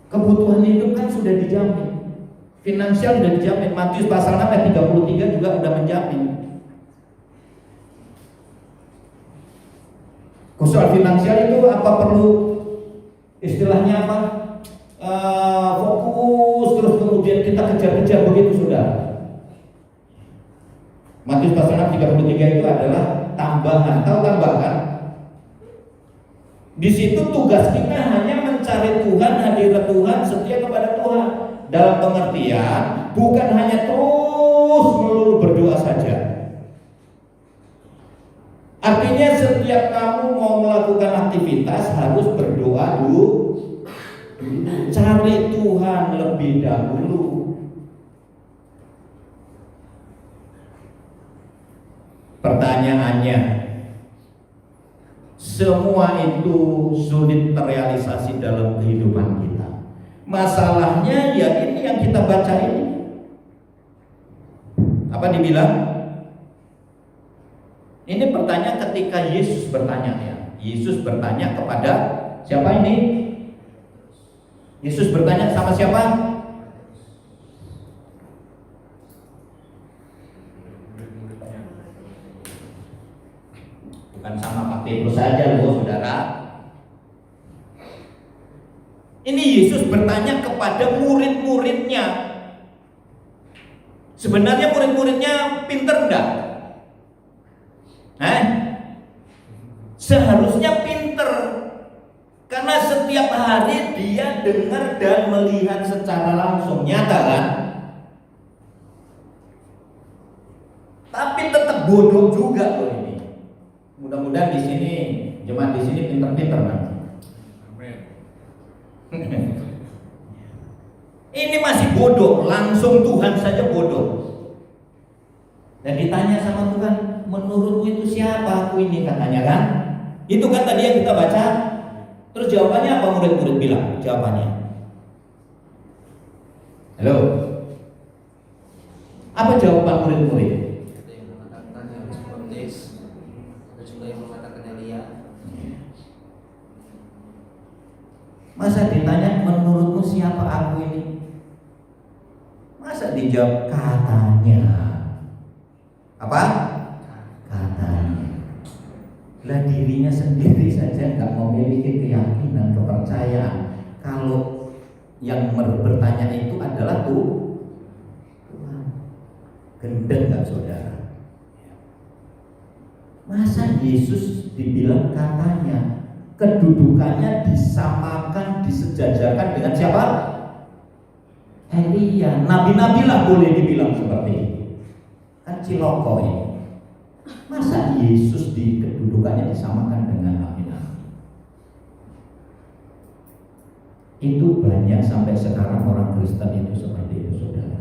Kebutuhan hidup kan sudah dijamin. Finansial sudah dijamin. Matius pasal 6 ayat 33 juga sudah menjamin. Soal finansial itu apa perlu istilahnya apa? Fokus terus kemudian kita kejar-kejar begitu sudah. Matius pasal 6 33 itu adalah tambahan. Tahu tambahan? Di situ tugas kita hanya mencari Tuhan, hadirat Tuhan, setia kepada Tuhan. Dalam pengertian bukan hanya terus melulu berdoa saja. Artinya setiap kamu mau melakukan aktivitas harus berdoa dulu. Cari Tuhan lebih dahulu. Pertanyaannya, semua itu sulit terrealisasi dalam kehidupan kita. Masalahnya ya ini yang kita baca ini. Apa dibilang? Ini pertanyaan ketika Yesus bertanya ya. Yesus bertanya kepada siapa ini? Yesus bertanya sama siapa? Bukan sama Pak Petrus saja loh saudara. Ini Yesus bertanya kepada murid-muridnya. Sebenarnya murid-muridnya pinter enggak? Seharusnya pinter, karena setiap hari dia dengar dan melihat secara langsung, nyata kan? Tapi tetap bodoh juga loh ini. Mudah-mudahan di sini jemaat di sini pinter-pinter nanti. Ini masih bodoh, langsung Tuhan saja bodoh. Dan ditanya sama Tuhan, menurutmu itu siapa aku ini, katanya kan? Itu kan tadi yang kita baca. Terus jawabannya apa murid-murid bilang? Jawabannya, halo, apa jawaban murid-murid? Ada yang mengatakan Yohanes Pembaptis, ada juga yang mengatakan Elia. Masa ditanya menurutmu siapa aku ini? Masa dijawab katanya? Apa? Katanya. Lah dirinya sendiri saja nggak memiliki keyakinan, kepercayaan kalau yang bertanya itu adalah Tuhan. Gendeng nggak saudara? Masa Yesus dibilang katanya? Kedudukannya disamakan, disejajarkan dengan siapa? Elia. Nabi-nabi lah boleh dibilang seperti itu. Kan ciloko ini. Masa Yesus di kedudukannya disamakan dengan nabi-nabi? Itu banyak sampai sekarang orang Kristen itu seperti itu saudara.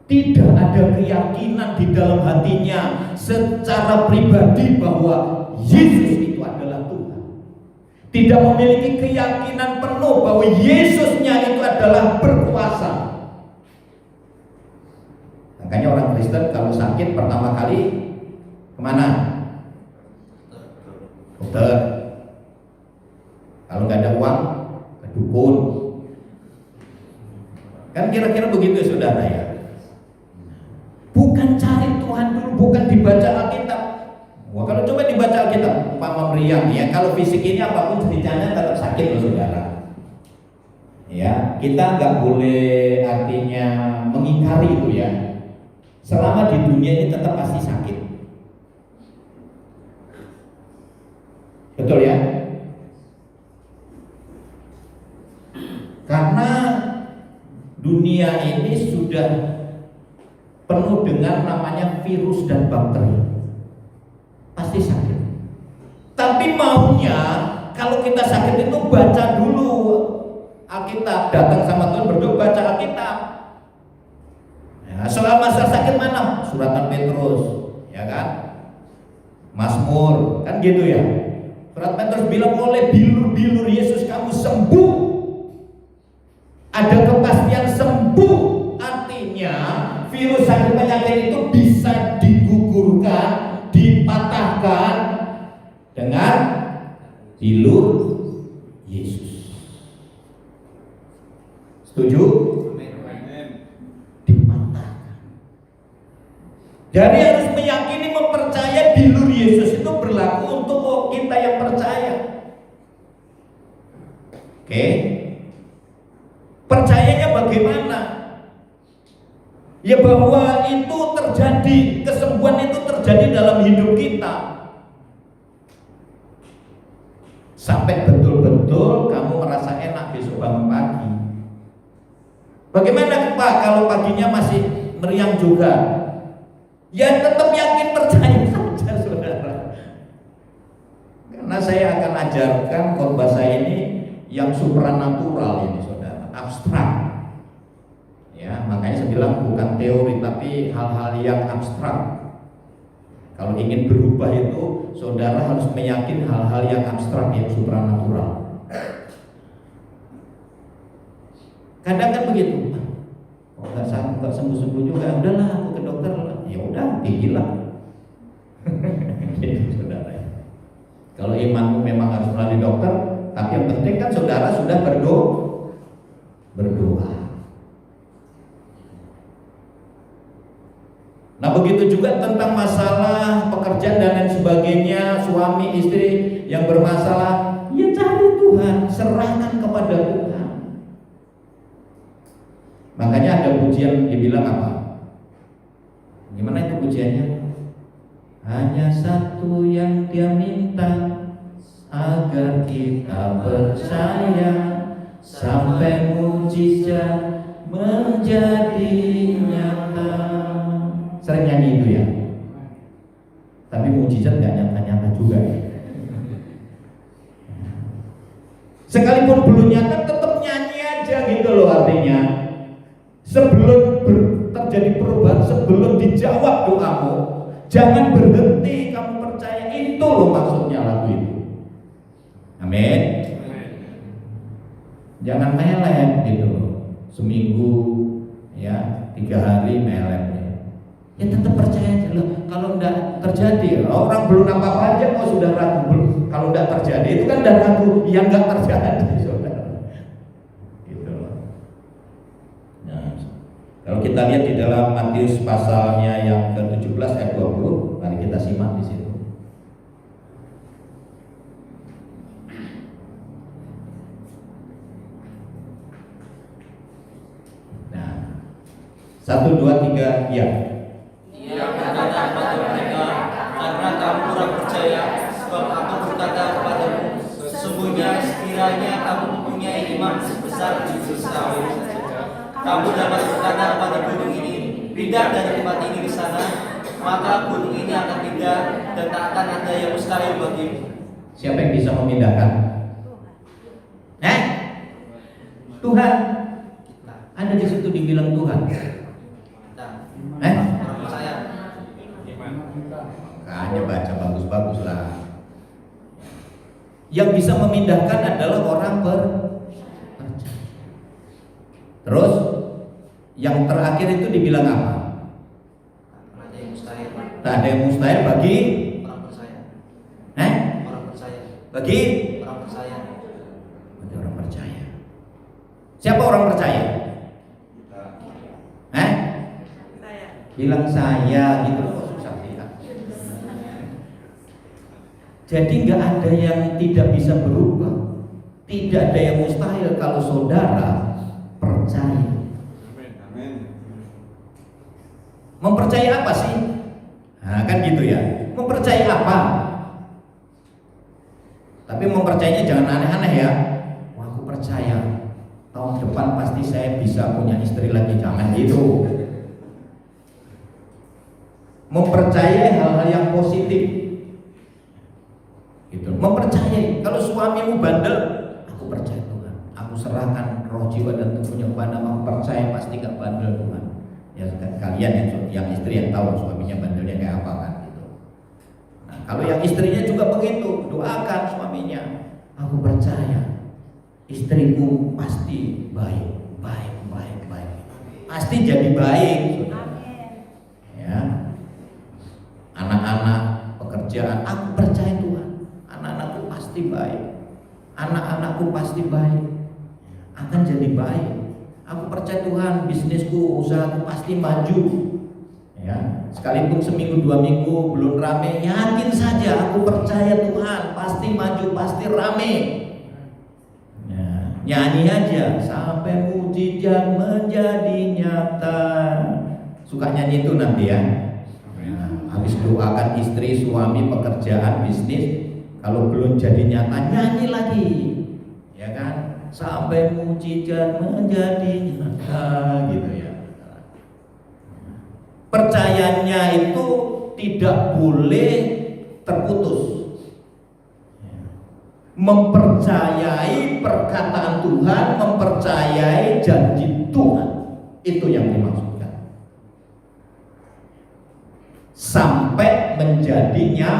Tidak ada keyakinan di dalam hatinya secara pribadi bahwa Yesus itu adalah Tuhan. Tidak memiliki keyakinan penuh bahwa Yesusnya itu adalah berkuasa. Makanya orang Kristen kalau sakit pertama kali kemana? Dokter. Kalau nggak ada uang, ke dukun. Kan kira-kira begitu saudara ya. Bukan cari Tuhan dulu, bukan dibaca Alkitab. Wah, kalau coba dibaca Alkitab, umpama meriang ya, kalau fisik ini apapun jenisnya tetap sakit loh saudara. Ya, kita nggak boleh artinya mengingkari itu ya. Selama di dunia ini tetap pasti sakit. Betul ya? Karena dunia ini sudah penuh dengan namanya virus dan bakteri. Pasti sakit. Tapi maunya kalau kita sakit itu baca dulu Alkitab, datang sama Tuhan berdoa, baca Alkitab. Ya, soal masalah sakit mana? Suratan Petrus, ya kan? Mazmur, kan gitu ya. Surat Petrus bilang oleh bilur-bilur Yesus kamu sembuh. Ada kepastian sembuh, artinya virus sakit penyakit itu bisa digugurkan, dipatahkan dengan bilur Yesus. Setuju? Dipatahkan. Jadi harus meyakini, mempercayai bilur Yesus itu berlaku untuk kita yang percaya. Oke? Percayanya bagaimana? Ya bahwa itu terjadi, kesembuhan itu terjadi dalam hidup kita. Sampai betul-betul kamu merasa enak besok bangun pagi. Bagaimana Pak kalau paginya masih meriang juga? Ya tetap yakin, percaya saja saudara. Karena saya akan ajarkan khotbah saya ini yang supranatural ini saudara, abstrak. Ya, makanya saya bilang bukan teori tapi hal-hal yang abstrak. Kalau ingin berubah itu saudara harus meyakini hal-hal yang abstrak, yang supranatural. Kadang kan begitu, oh nggak sembuh-sembuh juga, udahlah aku ke dokter, ya udah gigilah. Gitu saudara. Kalau imanmu memang harus melalui dokter, tapi yang penting kan saudara sudah berdoa. Nah begitu juga tentang masalah pekerjaan dan lain sebagainya, suami istri yang bermasalah, ya cari Tuhan, serahkan kepada Tuhan. Makanya ada pujian dibilang apa? Gimana itu pujiannya? Hanya satu yang Dia minta, agar kita percaya sampai mujizat menjadi nyata. Sering nyanyi itu ya, tapi mujizat gak nyata-nyata juga ya. Sekalipun belum nyata tetap nyanyi aja gitu loh, artinya sebelum terjadi perubahan, sebelum dijawab doamu, jangan berhenti kamu percaya. Itu loh maksudnya lagu itu. Amin. Jangan melek gitu loh, seminggu ya 3 hari melek. Ya tetap percaya aja loh. Kalau enggak terjadi, orang belum apa-apa aja kok sudah ragu. Kalau enggak terjadi itu kan udah ragu, yang enggak terjadi saudara. Gitu loh. Nah, kalau kita lihat di dalam Matius pasalnya yang ke-17 ayat 20, mari kita simak di situ. Nah, 1, 2, 3, ya. Ia berkata kepada mereka, karena kamu kurang percaya, sebab aku berkata kepadamu, sesungguhnya sekiranya kamu mempunyai iman sebesar biji sawi, kamu dapat berkata kepada gunung ini, pindah dari tempat ini ke sana, maka gunung ini akan pindah dan tak akan ada yang mustahil bagimu. Siapa yang bisa memindahkan? Tuhan. Ada di situ dibilang Tuhan. Orang percaya. Hanya baca bagus-bagus lah. Yang bisa memindahkan adalah orang percaya. Terus yang terakhir itu dibilang apa? Tak ada yang mustahil. Tak ada yang mustahil bagi Orang percaya. Orang percaya. Bagi Orang percaya. orang percaya. Siapa orang percaya? Bilang saya gitu kok susah sih. Jadi nggak ada yang tidak bisa berubah, tidak ada yang mustahil kalau saudara percaya. Mempercayai apa sih? Nah kan gitu ya. Mempercayai apa? Tapi mempercayainya jangan aneh-aneh ya. Wah aku percaya tahun depan pasti saya bisa punya istri lagi, jangan gitu. Mempercayai hal-hal yang positif gitu. Mempercayai kalau suamimu bandel, aku percaya Tuhan, aku serahkan roh jiwa dan tubuhnya kepadamu, aku percaya pasti gak bandel Tuhan. Ya kalian yang istri yang tahu suaminya bandelnya kayak apa kan gitu. Nah, kalau yang istrinya juga begitu, doakan suaminya. Aku percaya istriku pasti baik. Pasti jadi baik. Ya. Anak-anak, pekerjaan, aku percaya Tuhan. Anak-anakku pasti baik. Anak-anakku pasti baik. Akan jadi baik. Aku percaya Tuhan, bisnisku, usahaku pasti maju. Ya, sekalipun seminggu 2 minggu belum rame, yakin saja aku percaya Tuhan pasti maju, pasti rame. Ya, nyanyi aja sampai mujizat menjadi nyata. Suka nyanyi itu nanti ya. Habis doakan istri, suami, pekerjaan, bisnis, kalau belum jadi nyata nyanyi lagi, ya kan? Sampai mujizat menjadi nyata, gitu ya. Percayanya itu tidak boleh terputus. Mempercayai perkataan Tuhan, mempercayai janji Tuhan, itu yang dimaksudkan. Sampai menjadinya,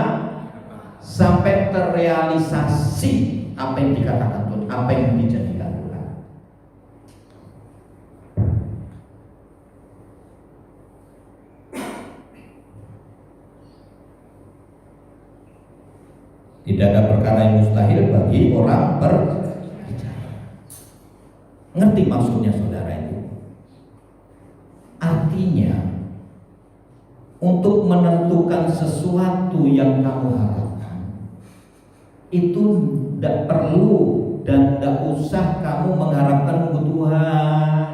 sampai terrealisasi apa yang dikatakan Tuhan, apa yang dijadikan Tuhan. Tidak ada perkara yang mustahil bagi orang percaya. Ngerti maksudnya saudara itu? Artinya untuk menentukan sesuatu yang kamu harapkan itu tidak perlu dan tidak usah kamu mengharapkan kebutuhan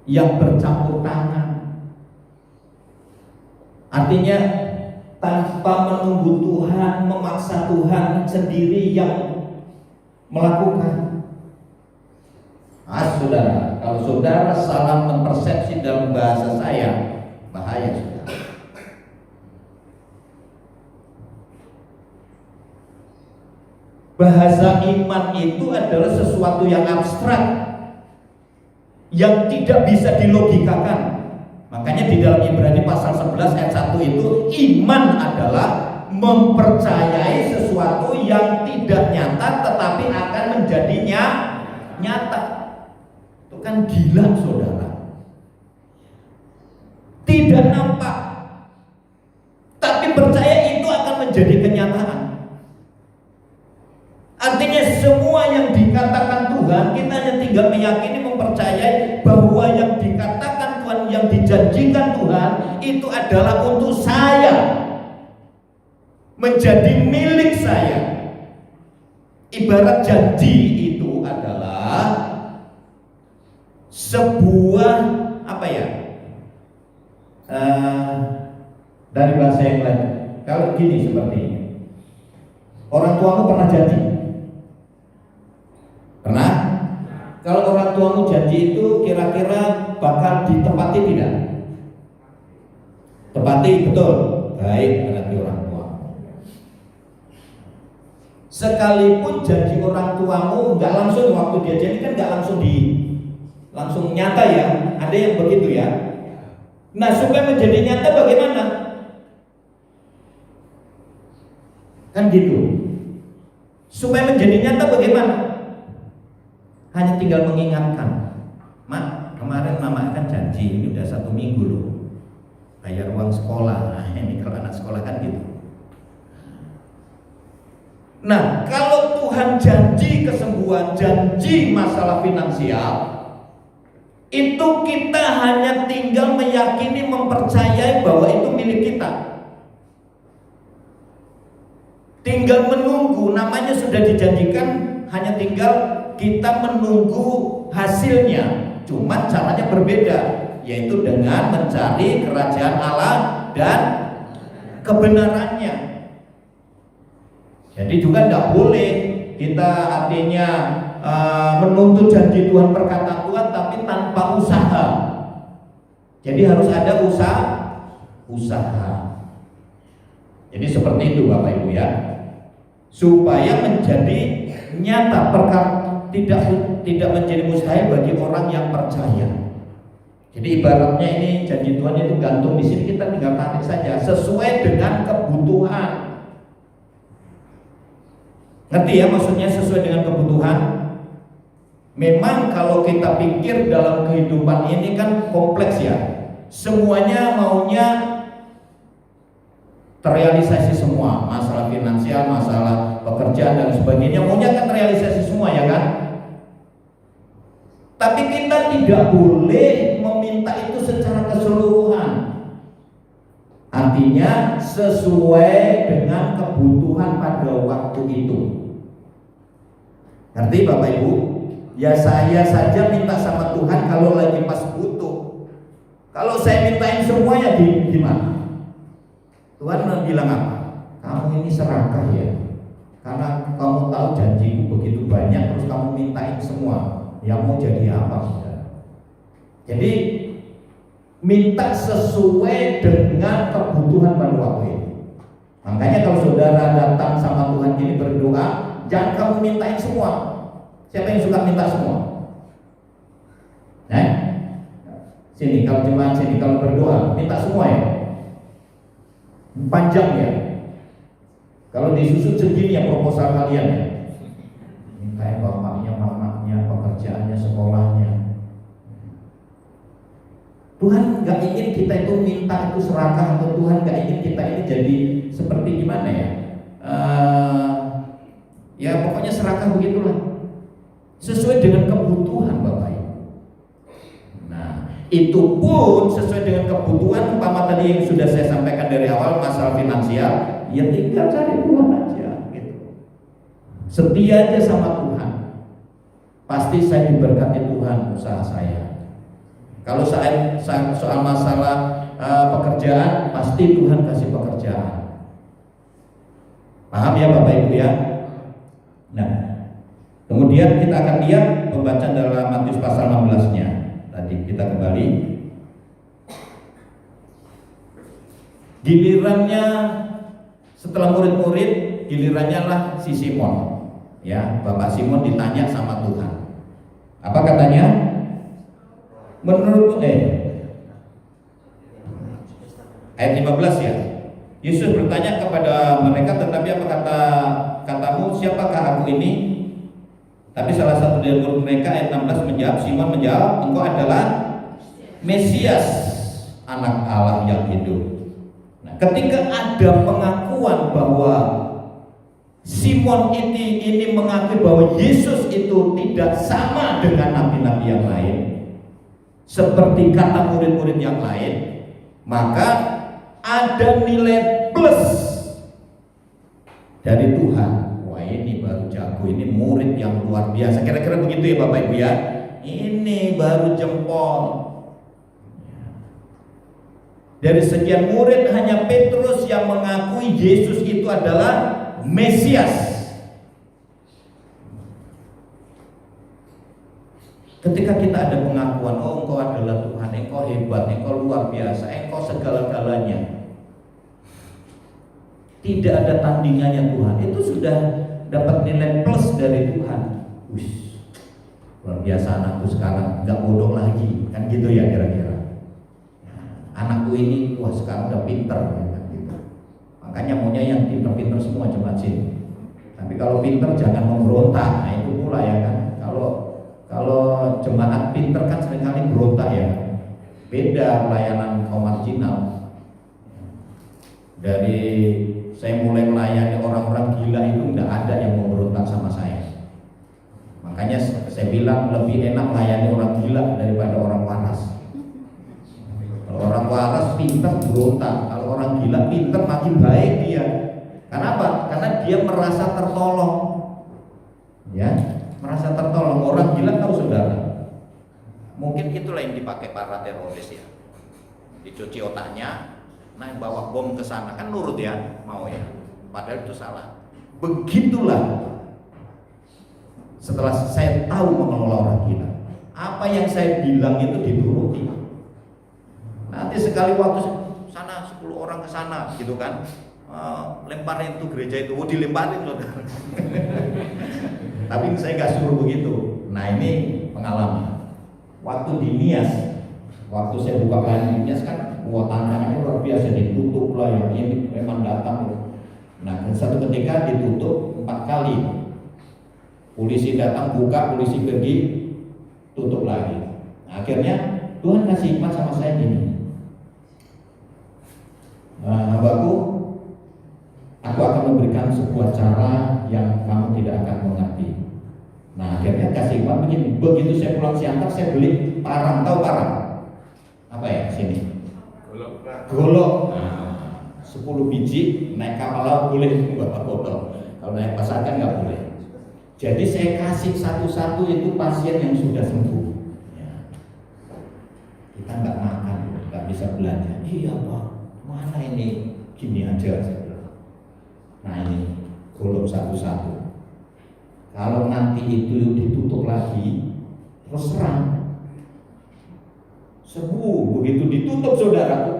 yang bercampur tangan. Artinya tanpa menunggu Tuhan, memaksa Tuhan sendiri yang melakukan. Saudara, kalau saudara salah mempersepsi dalam bahasa saya, bahaya saudara. Bahasa iman itu adalah sesuatu yang abstrak, yang tidak bisa dilogikakan. Makanya di dalam Ibrani pasal 11 ayat 1 itu, iman adalah mempercayai sesuatu yang tidak nyata tetapi akan menjadinya nyata. Itu kan gila saudara. Tidak nampak, tapi percaya itu akan menjadi kenyataan. Artinya semua yang dikatakan Tuhan, kita hanya tinggal meyakini, mempercayai bahwa yang dikatakan Tuhan, yang dijanjikan Tuhan itu adalah untuk saya, menjadi milik saya. Ibarat janji itu adalah sebuah apa ya? Dari bahasa yang lain, kalau gini seperti ini, orang tuamu pernah janji? Pernah? Kalau orang tuamu janji itu kira-kira bakal ditepati tidak? Tepati, betul. Baik, berarti orang tua. Sekalipun janji orang tuamu nggak langsung waktu dia janji kan nggak langsung nyata ya. Ada yang begitu ya. Nah, supaya menjadi nyata bagaimana? Kan gitu. Supaya menjadi nyata bagaimana? Hanya tinggal mengingatkan. Mak, kemarin mama kan janji, ini udah 1 minggu loh, bayar uang sekolah. Nah, ini kalau anak sekolah kan gitu. Nah, kalau Tuhan janji kesembuhan, janji masalah finansial, itu kita hanya tinggal meyakini, mempercayai bahwa itu milik kita. Tinggal menunggu, namanya sudah dijanjikan, hanya tinggal kita menunggu hasilnya. Cuman caranya berbeda, yaitu dengan mencari kerajaan Allah dan kebenarannya. Jadi juga tidak boleh kita artinya menuntut janji Tuhan, perkataan Tuhan, tapi tanpa usaha. Jadi harus ada usaha. Jadi seperti itu Bapak Ibu ya, supaya menjadi nyata, tidak menjadi mustahil bagi orang yang percaya. Jadi ibaratnya ini janji Tuhan itu gantung di sini, kita tinggal tarik saja sesuai dengan kebutuhan. Ngerti ya maksudnya sesuai dengan kebutuhan? Memang kalau kita pikir dalam kehidupan ini kan kompleks ya. Semuanya maunya terrealisasi semua, masalah finansial, masalah pekerjaan dan sebagainya, maunya kan terrealisasi semua ya kan? Tapi kita tidak boleh meminta itu secara keseluruhan. Artinya sesuai dengan kebutuhan pada waktu itu. Ngerti Bapak Ibu? Ya saya saja minta sama Tuhan kalau lagi pas butuh. Kalau saya mintain semua ya gimana? Tuhan bilang apa? Kamu ini serakah ya. Karena kamu tahu janjiku begitu banyak, terus kamu mintain semua. Yang mau jadi apa saudara? Jadi minta sesuai dengan kebutuhan pada waktu itu. Makanya kalau saudara datang sama Tuhan ini berdoa, jangan kamu mintain semua. Siapa yang suka minta semua? Sini kalau jemaat sini kalau berdoa minta semua ya. Panjang ya. Kalau disusun segini ya proposal kalian ya. Minta bapaknya, mamanya, pekerjaannya, sekolahnya. Tuhan nggak ingin kita itu minta itu serakah, atau Tuhan nggak ingin kita ini jadi seperti gimana ya? Ya pokoknya serakah begitulah. Sesuai dengan kebutuhan Bapak Ibu. Nah, itu pun sesuai dengan kebutuhan. Umpama tadi yang sudah saya sampaikan dari awal masalah finansial, ya tinggal cari Tuhan aja gitu. Setia aja sama Tuhan. Pasti saya diberkati Tuhan usaha saya. Kalau saya soal masalah pekerjaan, pasti Tuhan kasih pekerjaan. Paham ya Bapak Ibu ya? Nah, kemudian kita akan lihat pembacaan dalam Matius pasal 16-nya. Tadi kita kembali. Gilirannya setelah murid-murid, gilirannya lah si Simon. Ya, Bapak Simon ditanya sama Tuhan. Apa katanya? Menurut ayat 15 ya. Yesus bertanya kepada mereka, tetapi apa katamu, siapakah aku ini? Tapi salah satu dari murid mereka ayat 16 menjawab, Simon menjawab, engkau adalah Mesias, anak Allah yang hidup. Nah, ketika ada pengakuan bahwa Simon ini mengakui bahwa Yesus itu tidak sama dengan nabi-nabi yang lain, seperti kata murid-murid yang lain, maka ada nilai plus dari Tuhan. Wah ini baru jago, ini murid yang luar biasa. Kira-kira begitu ya Bapak Ibu ya. Ini baru jempol. Dari sekian murid hanya Petrus yang mengakui Yesus itu adalah Mesias. Ketika kita ada pengakuan, oh engkau adalah Tuhan, engkau hebat, engkau luar biasa, engkau segala-galanya, tidak ada tandingannya Tuhan, itu sudah dapat nilai plus dari Tuhan. Wih, luar biasa anakku sekarang, nggak bodoh lagi, kan gitu ya kira-kira. Anakku ini, wah sekarang udah pinter, kan gitu. Makanya maunya yang pinter-pinter semua jemaat sini. Tapi kalau pinter jangan memberontak, nah itu pula ya kan. Kalau jemaat pinter kan seringkali berontak ya. Beda pelayanan kaum marginal. Dari saya mulai melayani orang-orang gila itu tidak ada yang mau berontak sama saya. Makanya saya bilang lebih enak melayani orang gila daripada orang waras. Kalau orang waras pinter berontak, kalau orang gila pinter makin baik dia. Kenapa? Karena dia merasa tertolong. Ya, merasa tertolong. Orang gila tahu saudara, mungkin itulah yang dipakai para teroris ya, dicuci otaknya, nah bawa bom ke sana kan nurut ya, mau ya, padahal itu salah. Begitulah setelah saya tahu mengelola orang gila, apa yang saya bilang itu dituruti. Nanti sekali waktu sana 10 orang ke sana gitu kan, lemparin tuh gereja itu, dilemparin saudara. Tapi saya nggak suruh begitu. Nah ini pengalaman. Waktu di Nias, Waktu saya buka Pelayanan kan, wah tantangannya luar biasa, ditutup lah yang ini memang datang. Nah, satu ketika ditutup 4 kali. Polisi datang buka, polisi pergi, tutup lagi. Nah, akhirnya Tuhan kasih hikmat sama saya gini. Hambaku, aku akan memberikan sebuah cara yang kamu tidak akan mengerti. Nah, akhirnya kasih hikmat begini. Begitu saya pulang Siantar, saya beli parang, tahu parang? Apa ya sini? Golok. Nah, 10 biji naik kapal laut boleh, bapak botol. Kalau naik pesawat kan nggak boleh. Jadi saya kasih satu-satu itu pasien yang sudah sembuh. Ya. Kita nggak makan, nggak bisa belanja. Iya Pak, mana ini? Gini aja. Nah ini golok satu-satu. Kalau nanti itu ditutup lagi, terus serang. Sembuh, begitu ditutup saudara.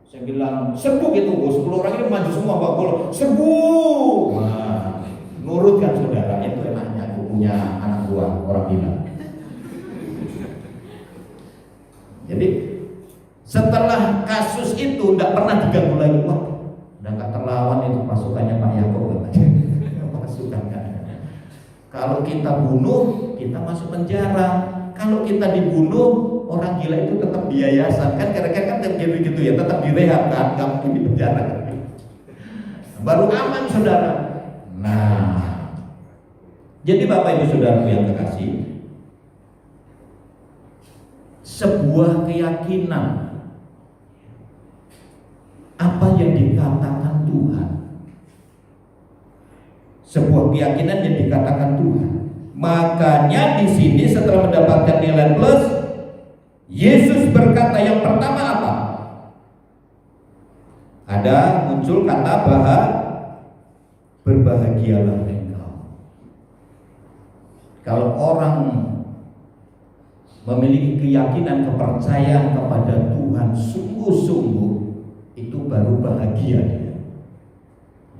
Saya bilang sembuh gitu, 10 orang ini maju semua bawa golok, sembuh. Nah, nurut kan saudara, itu enaknya aku punya anak buah orang bilang. Jadi setelah kasus itu tidak pernah diganggu lagi. Wah, udah nggak terlawan itu pasukannya Pak Yakob katanya. Pasukannya. Kalau kita bunuh, kita masuk penjara. Kalau kita dibunuh, orang gila itu tetap di yayasan. Kan kira-kira kan terjadi gitu ya, tetap direhab kan, nggak mungkin di penjara. Baru aman saudara. Nah, jadi Bapak Ibu Saudaraku yang terkasih, sebuah keyakinan apa yang dikatakan Tuhan, sebuah keyakinan yang dikatakan Tuhan. Makanya di sini setelah mendapatkan nilai plus, Yesus berkata yang pertama apa? Ada muncul kata berbahagialah engkau. Kalau orang memiliki keyakinan, kepercayaan kepada Tuhan sungguh-sungguh, itu baru bahagia dia.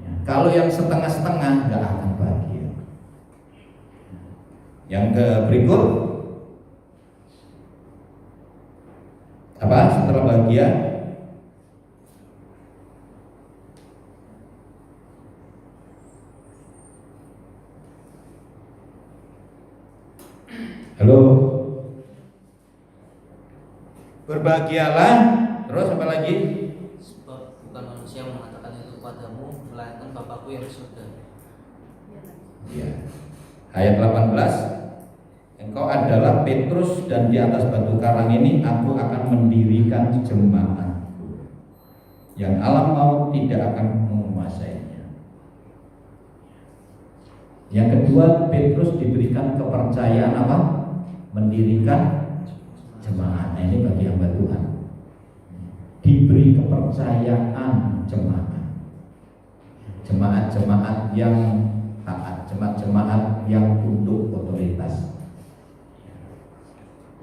Ya, kalau yang setengah-setengah nggak akan bahagia. Yang berikut apa setelah bahagia? Halo. Berbahagialah. Terus apa lagi? Sebab bukan manusia yang mengatakan itu padamu, melainkan Bapakku yang di surga. Ya. Ayat 18. Engkau adalah Petrus dan di atas batu karang ini aku akan mendirikan jemaatku. Yang alam maut tidak akan menguasainya. Yang kedua, Petrus diberikan kepercayaan apa? Mendirikan jemaat. Nah, ini bagi hamba Tuhan. Diberi kepercayaan jemaat. Jemaat-jemaat yang taat, jemaat-jemaat yang tunduk otoritas.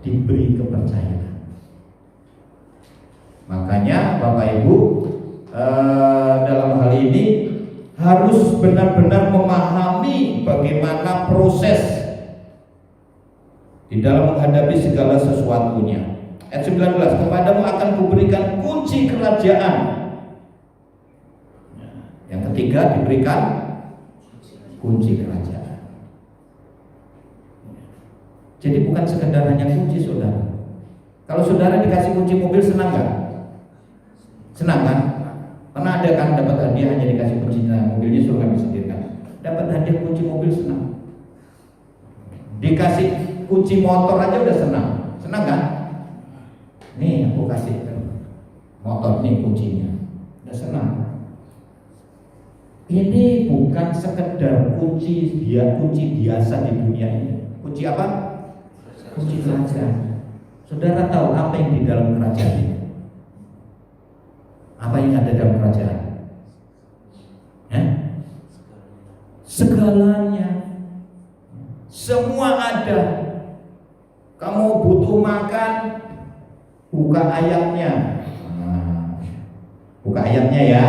Diberi kepercayaan. Makanya Bapak Ibu dalam hal ini harus benar-benar memahami bagaimana proses di dalam menghadapi segala sesuatunya. Ayat 19, kepadamu akan kuberikan kunci kerajaan. Yang ketiga diberikan kunci kerajaan. Jadi bukan sekedar hanya kunci saudara. Kalau saudara dikasih kunci mobil senang nggak? Senang kan? Pernah ada kan dapat hadiah hanya dikasih kunci mobilnya suruh ngambil sendiri kan? Dapat hadiah kunci mobil senang. Dikasih kunci motor aja udah senang. Senang kan? Nih aku kasih motor nih kuncinya. Udah senang. Ini bukan sekedar kunci biasa di dunia ini. Kunci apa? Kunci kerajaan. Saudara tahu apa yang di dalam kerajaan ini? Apa yang ada dalam kerajaan? Segalanya. Semua ada. Kamu butuh makan, buka ayatnya. Buka ayatnya ya.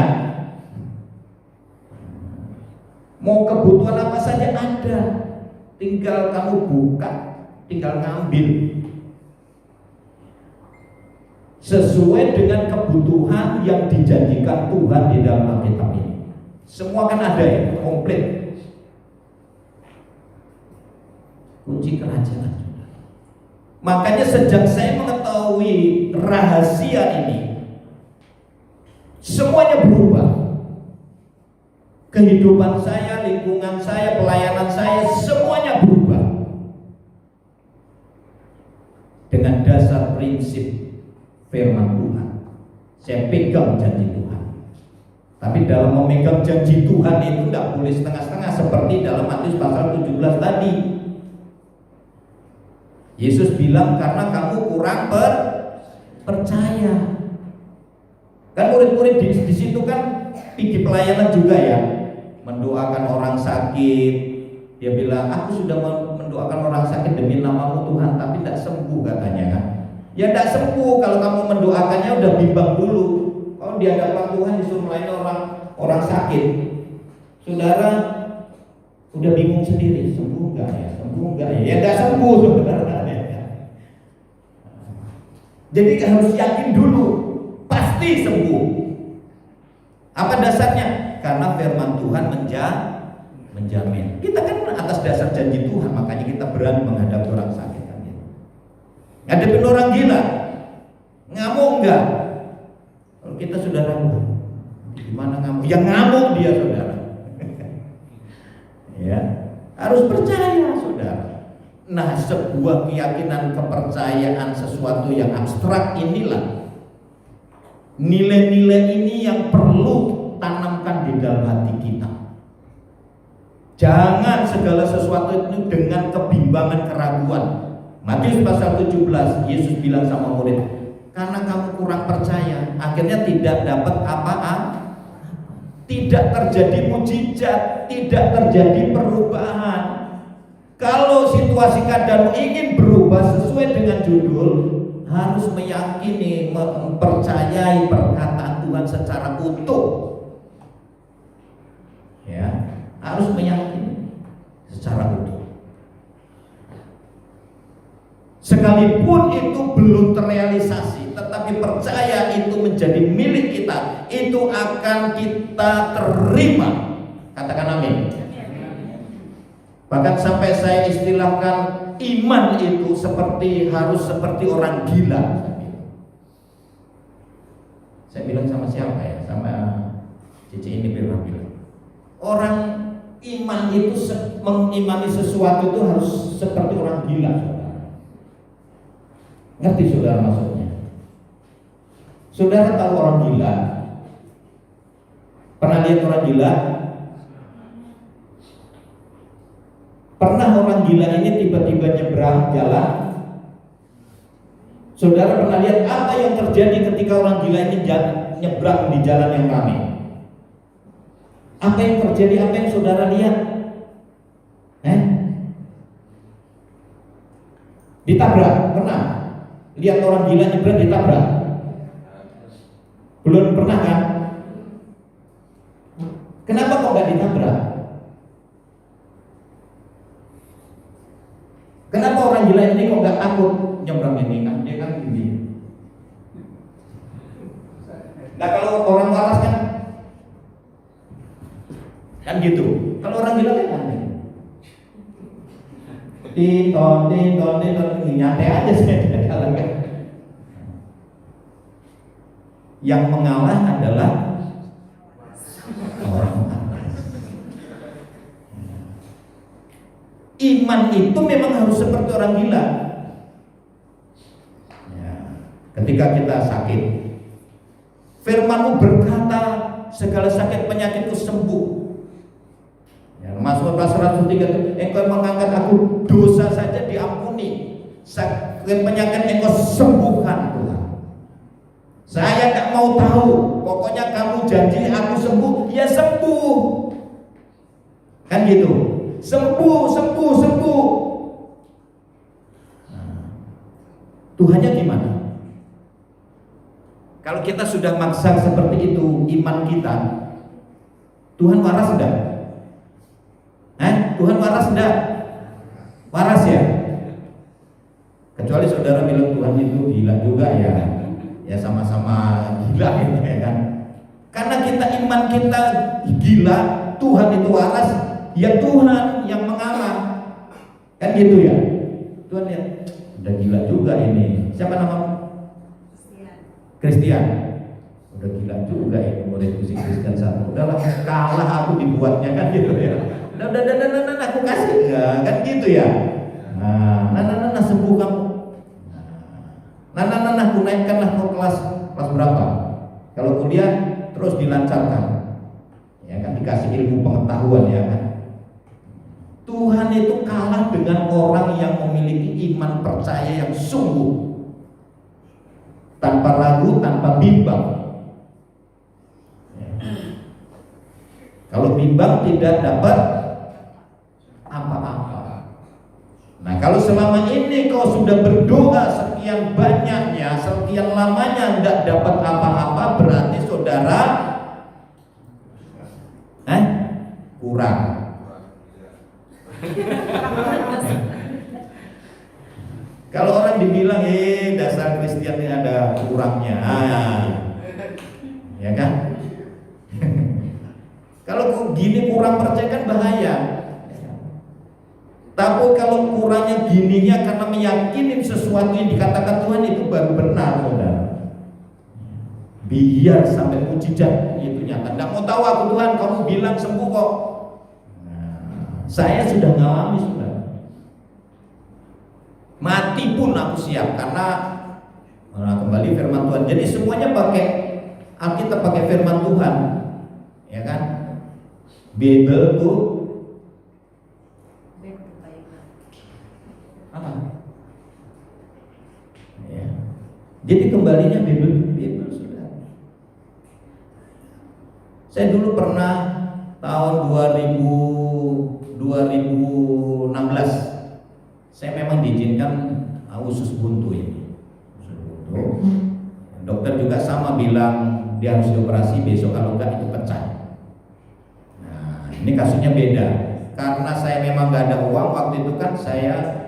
Mau kebutuhan apa saja ada. Tinggal kamu buka, tinggal ngambil. sesuai dengan kebutuhan yang dijanjikan Tuhan di dalam Alkitab ini. Semua kan ada ya, komplit. Kunci kerajaan. Makanya sejak saya mengetahui rahasia ini, semuanya berubah. Kehidupan saya, lingkungan saya, pelayanan saya, semuanya berubah. Dengan dasar prinsip firman Tuhan. Saya pegang janji Tuhan. Tapi dalam memegang janji Tuhan itu tidak boleh setengah-setengah, seperti dalam Matius pasal 17 tadi. Yesus bilang, karena kamu kurang percaya. Kan murid-murid di situ kan pergi pelayanan juga ya, mendoakan orang sakit. Dia bilang, aku sudah mendoakan orang sakit demi namamu Tuhan, tapi tidak sembuh katanya kan. Ya tidak sembuh kalau kamu mendoakannya udah bimbang dulu. Kalau di hadapan Tuhan disuruh melayani orang sakit, saudara udah bingung sendiri, sembuh enggak ya, sembuh enggak ya, ya tidak sembuh sebenarnya. Jadi harus yakin dulu, pasti sembuh. Apa dasarnya? Karena firman Tuhan menjamin. Kita kan atas dasar janji Tuhan, makanya kita berani menghadapi orang sakit kan. Ngadepin orang gila, ngamuk enggak? Kalau kita sudah ragu, gimana ngamuk? Ya ngamuk dia saudara. Ya, harus percaya saudara. Nah, sebuah keyakinan, kepercayaan sesuatu yang abstrak inilah nilai-nilai ini yang perlu tanamkan di dalam hati kita. Jangan segala sesuatu itu dengan kebimbangan, keraguan. Matius pasal 17, Yesus bilang sama murid, karena kamu kurang percaya, akhirnya tidak dapat apa-apa, tidak terjadi mujizat, tidak terjadi perubahan. Kalau situasi keadaan ingin berubah sesuai dengan judul, harus meyakini, mempercayai perkataan Tuhan secara utuh. Ya, harus meyakini secara utuh. Sekalipun itu belum terrealisasi, tetapi percaya itu menjadi milik kita, itu akan kita terima. Katakan amin. Bahkan sampai saya istilahkan iman itu harus seperti orang gila. Saya bilang sama siapa ya? Sama Cici ini pernah bilang. Orang iman itu mengimani sesuatu itu harus seperti orang gila, saudara. Ngerti saudara maksudnya? Saudara tahu orang gila? Pernah lihat orang gila? Pernah orang gila ini tiba-tiba nyebrang jalan? Saudara pernah lihat apa yang terjadi ketika orang gila ini nyebrang di jalan yang ramai? Apa yang terjadi? Apa yang saudara lihat? Ditabrak? Pernah? Lihat orang gila nyebrang ditabrak? Belum pernah kan? Kenapa kok nggak ditabrak? Kenapa orang gila ini kok nggak takut nyebrang ini kan? Dia kan gini. Nah kalau orang waras kan gitu. Kalau orang gila kan aneh. Tinton, nyantai aja saya jalan kan. Yang mengalah adalah orang waras. Iman itu memang harus seperti orang gila. Ya, ketika kita sakit, firman-Mu berkata segala sakit penyakitku sembuh. Ya, Mazmur pasal 103, Engkau mengangkat aku, dosa saja diampuni, sakit penyakit Engkau sembuhkan Tuhan. Saya tak mau tahu, pokoknya kamu janji aku sembuh, ya sembuh. Kan gitu. Sembuh. Nah, Tuhannya gimana? Kalau kita sudah maksa seperti itu iman kita, Tuhan waras enggak? Tuhan waras enggak? Waras ya? Kecuali saudara bilang Tuhan itu gila juga ya. ya sama-sama gila gitu ya kan. Karena kita iman kita gila, Tuhan itu waras, ya Tuhan yang mengalah. Kan gitu ya. Tuhan lihat, udah gila juga ini. Siapa namamu? Christian. Udah gila juga ini murid musik Kristen satu. Udahlah, kalah aku dibuatnya kan gitu ya. Udah, aku kasih ya, kan gitu ya. Nah, sembuh kamu. Nah, aku naikkanlah kau kelas berapa? Kalau kuliah terus dilancarkan. Ya kan, dikasih ilmu pengetahuan ya kan. Tuhan itu kalah dengan orang yang memiliki iman percaya yang sungguh, tanpa ragu, tanpa bimbang. Kalau bimbang tidak dapat apa-apa. Nah, kalau selama ini kau sudah berdoa sekian banyaknya, sekian lamanya tidak dapat apa-apa, berarti saudara kurang. Kalau orang dibilang dasar Kristen ini ada kurangnya, ya kan? Kalau gini kurang percaya kan bahaya. Tapi kalau kurangnya gininya karena meyakini sesuatu yang dikatakan Tuhan itu baru benar, saudara. Biar sampai mujizat itu nyata. Tidak mau tahu aku Tuhan, kamu bilang sembuh kok. Saya sudah ngalami, saudara. Mati pun aku siap karena kembali firman Tuhan. Jadi semuanya pakai Alkitab, pakai firman Tuhan, ya kan? Bible tuh apa? Ya. Jadi kembalinya Bible sudah. Saya dulu pernah tahun 2016 saya memang diizinkan usus buntu ini. Usus buntu. Dokter juga sama bilang dia harus dioperasi besok, kalau enggak itu pecah. Nah, ini kasusnya beda. Karena saya memang nggak ada uang waktu itu kan saya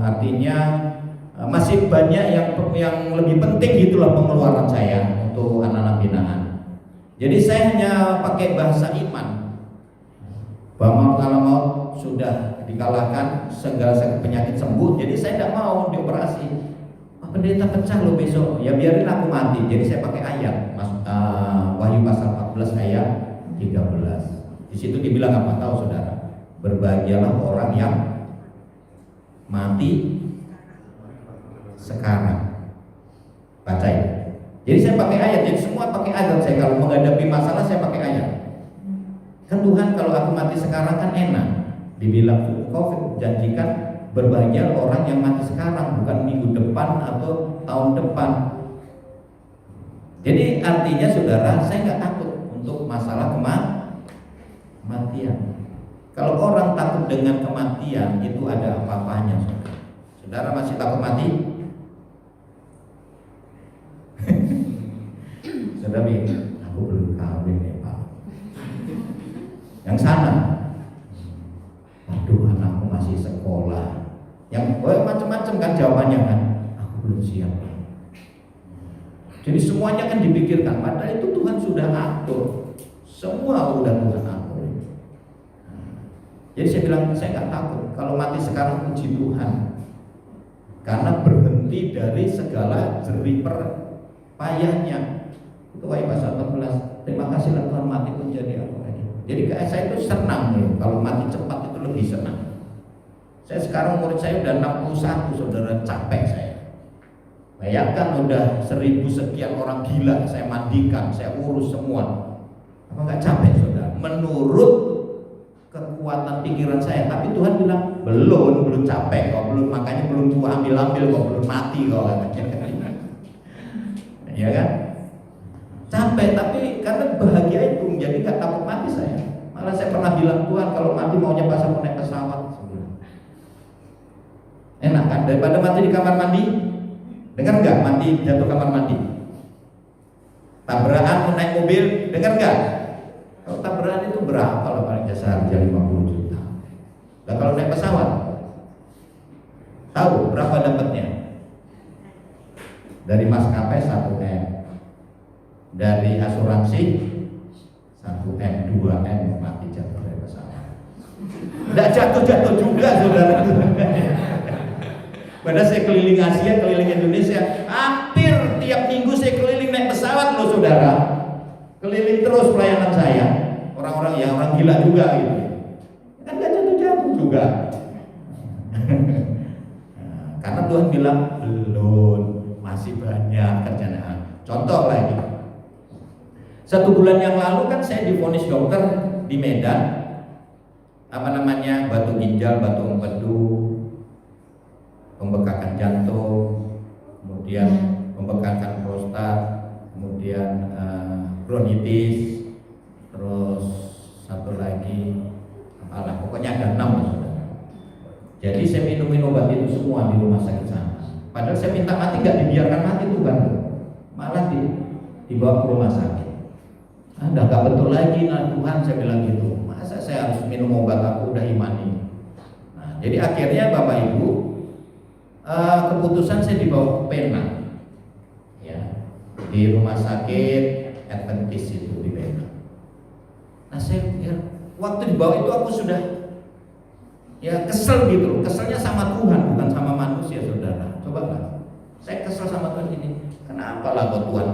artinya masih banyak yang lebih penting gitulah pengeluaran saya untuk anak-anak binaan. Jadi saya hanya pakai bahasa iman. Bahwa kalau mau sudah dikalahkan, segala penyakit sembuh. Jadi saya tidak mau dioperasi. Pendeta pecah lo besok, ya biarin aku mati. Jadi saya pakai ayat Wahyu pasal 14 ayat 13. Di situ dibilang apa tahu saudara? Berbahagialah orang yang mati sekarang. Baca ya. Jadi saya pakai ayat. Jadi semua pakai ayat. Saya kalau menghadapi masalah saya pakai ayat. Kan Tuhan kalau aku mati sekarang kan enak. Dibilang kau janjikan berbahagia orang yang mati sekarang, bukan minggu depan atau tahun depan. Jadi artinya saudara, saya nggak takut untuk masalah kematian. Kalau orang takut dengan kematian itu ada apa-apanya, saudara. Saudara masih takut mati? Saudara bilang, aku belum kawin ya Pak. Yang sana, aduh anakku masih sekolah. Yang macam-macam kan jawabannya kan, aku belum siap. Jadi semuanya kan dipikirkan, padahal itu Tuhan sudah atur. Semua sudah Tuhan atur. Jadi saya bilang, saya nggak takut. Kalau mati sekarang puji Tuhan, karena berhenti dari segala jerih payahnya. Itu Wahyu pasal 14. Terima kasihlah Tuhan mati pun jadi apa aja. Jadi saya itu senang ya, kalau mati cepat itu lebih senang. Saya sekarang murid saya udah 61, saudara, capek saya. Bayangkan udah 1000 sekian orang gila saya mandikan, saya urus semua. Apa nggak capek saudara? Menurut kekuatan pikiran saya, tapi Tuhan bilang belum capek kok, makanya belum tua ambil kok, belum mati kok katanya. Ya kan? Capek tapi karena bahagia itu, jadi nggak takut mati saya. Malah saya pernah bilang Tuhan kalau mati maunya pas aku naik pesawat. Enak kan daripada mati di kamar mandi. Dengar nggak mati jatuh kamar mandi? Tabrakan naik mobil, dengar nggak? Kalau tabrakan itu berapa lah paling jasa harga 50 juta. Nah kalau naik pesawat, tahu berapa dapatnya? Dari maskapai 1 M, dari asuransi 1 M, 2 M mati jatuh dari pesawat. Tidak jatuh-jatuh juga saudara. Padahal saya keliling Asia, keliling Indonesia, hampir tiap minggu saya keliling naik pesawat loh saudara. Keliling terus pelayanan saya. Orang-orang ya orang gila juga gitu. Kan gak jatuh-jatuh juga. Karena Tuhan bilang belum, masih banyak kerjaan. Contoh lagi, 1 bulan yang lalu kan saya divonis dokter di Medan, batu ginjal, batu empedu, pembekakan jantung, kemudian pembekakan prostat, kemudian bronkitis, terus satu lagi pokoknya ada 6 saudara. Jadi saya minum obat itu semua di rumah sakit sana. Padahal saya minta mati, nggak dibiarkan mati Tuhan, malah dibawa ke rumah sakit. Udah gak betul lagi, nah Tuhan, saya bilang gitu. Masa saya harus minum obat, aku udah imani. Nah, jadi akhirnya Bapak Ibu, keputusan saya dibawa ke Penang, ya, di rumah sakit Adventist itu di Penang. Nah saya ya, waktu dibawa itu aku sudah ya kesel gitu, keselnya sama Tuhan bukan sama manusia saudara. Coba lah, saya kesel sama Tuhan ini. Kenapa lah kok Tuhan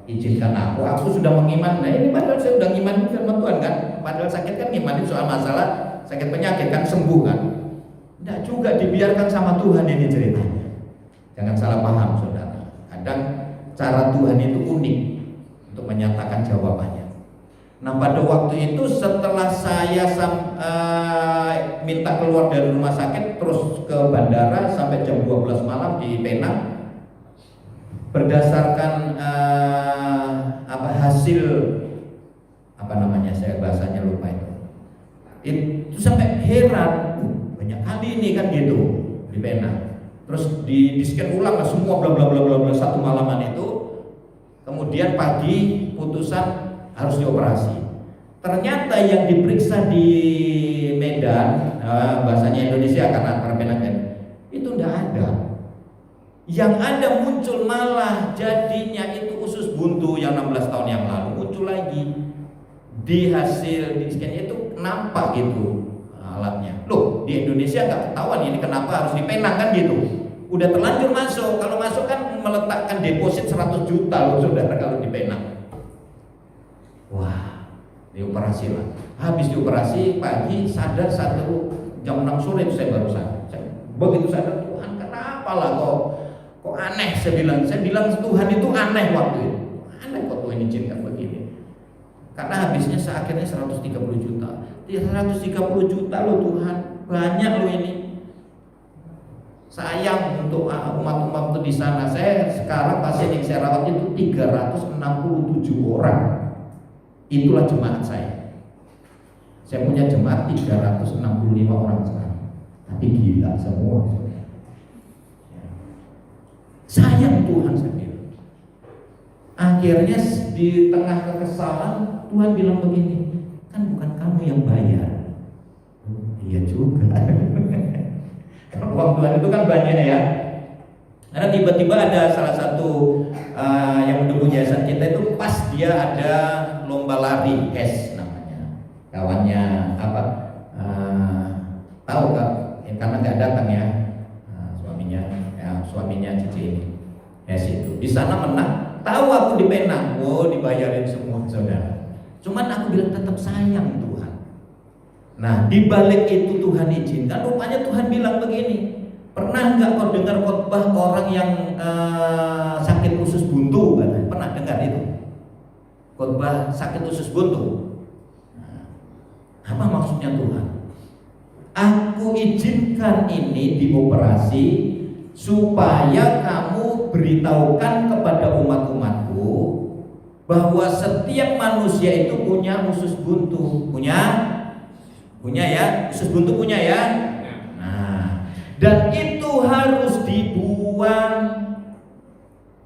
izinkan aku sudah mengiman. Nah ini padahal saya sudah ngimani firman Tuhan kan. Padahal sakit kan ngimani soal masalah sakit penyakit kan sembuh kan. Tidak juga dibiarkan sama Tuhan ini ceritanya. Jangan salah paham saudara. Kadang cara Tuhan itu unik untuk menyatakan jawabannya. Nah pada waktu itu setelah saya minta keluar dari rumah sakit terus ke bandara sampai jam 12 malam di Penang, berdasarkan hasil saya bahasanya lupa itu sampai heran, banyak kali ini kan gitu di Penang. Terus di scan ulang semua bla bla bla bla bla 1 malaman itu. Kemudian pagi putusan harus dioperasi. Ternyata yang diperiksa di Medan, bahasanya Indonesia karena Penang itu enggak ada. Yang ada muncul malah jadinya itu usus buntu yang 16 tahun yang lalu muncul lagi. Di hasil di scan itu nampak gitu alatnya. Loh, di Indonesia nggak ketahuan ini kenapa harus di Penang kan gitu. Udah terlanjur masuk. Kalau masuk kan meletakkan deposit 100 juta loh saudara kalau di Penang. Wah, dioperasi lah. Habis dioperasi pagi sadar jam 6 sore itu saya baru sadar. Begitu sadar, Tuhan kenapa lah kok aneh, saya bilang Tuhan itu aneh waktu itu. Aneh kok Tuhan izinkan begini. Karena habisnya akhirnya 130 juta. 130 juta loh Tuhan, banyak loh ini. Sayang untuk umat-umat itu di sana. Saya sekarang pasien yang saya rawat itu 367 orang. Itulah jemaat saya. Saya punya jemaat 365 orang sekarang. Tapi gila semua. Sayang Tuhan sendiri. Akhirnya di tengah kekesalan Tuhan bilang begini, kan bukan kamu yang bayar. Iya juga. Kalau uang Tuhan itu kan banyak ya. Karena tiba-tiba ada salah satu yang mendukung yayasan kita itu pas dia ada lomba lari cash namanya. Kawannya tahu kan? Karena nggak datang ya suaminya Cici ini. Itu di sana menang. Tahu aku di Penang, dibayarin semua saudara. Cuman aku bilang tetap sayang Tuhan. Nah di balik itu Tuhan izinkan. Rupanya Tuhan bilang begini. Pernah nggak kau dengar khotbah orang yang sakit usus buntu? Pernah dengar itu? Khotbah sakit usus buntu. Nah, apa maksudnya Tuhan? Aku izinkan ini dioperasi supaya kamu beritahukan kepada umat-umatku bahwa setiap manusia itu punya usus buntu, punya ya, usus buntu punya ya. Nah, dan itu harus dibuang.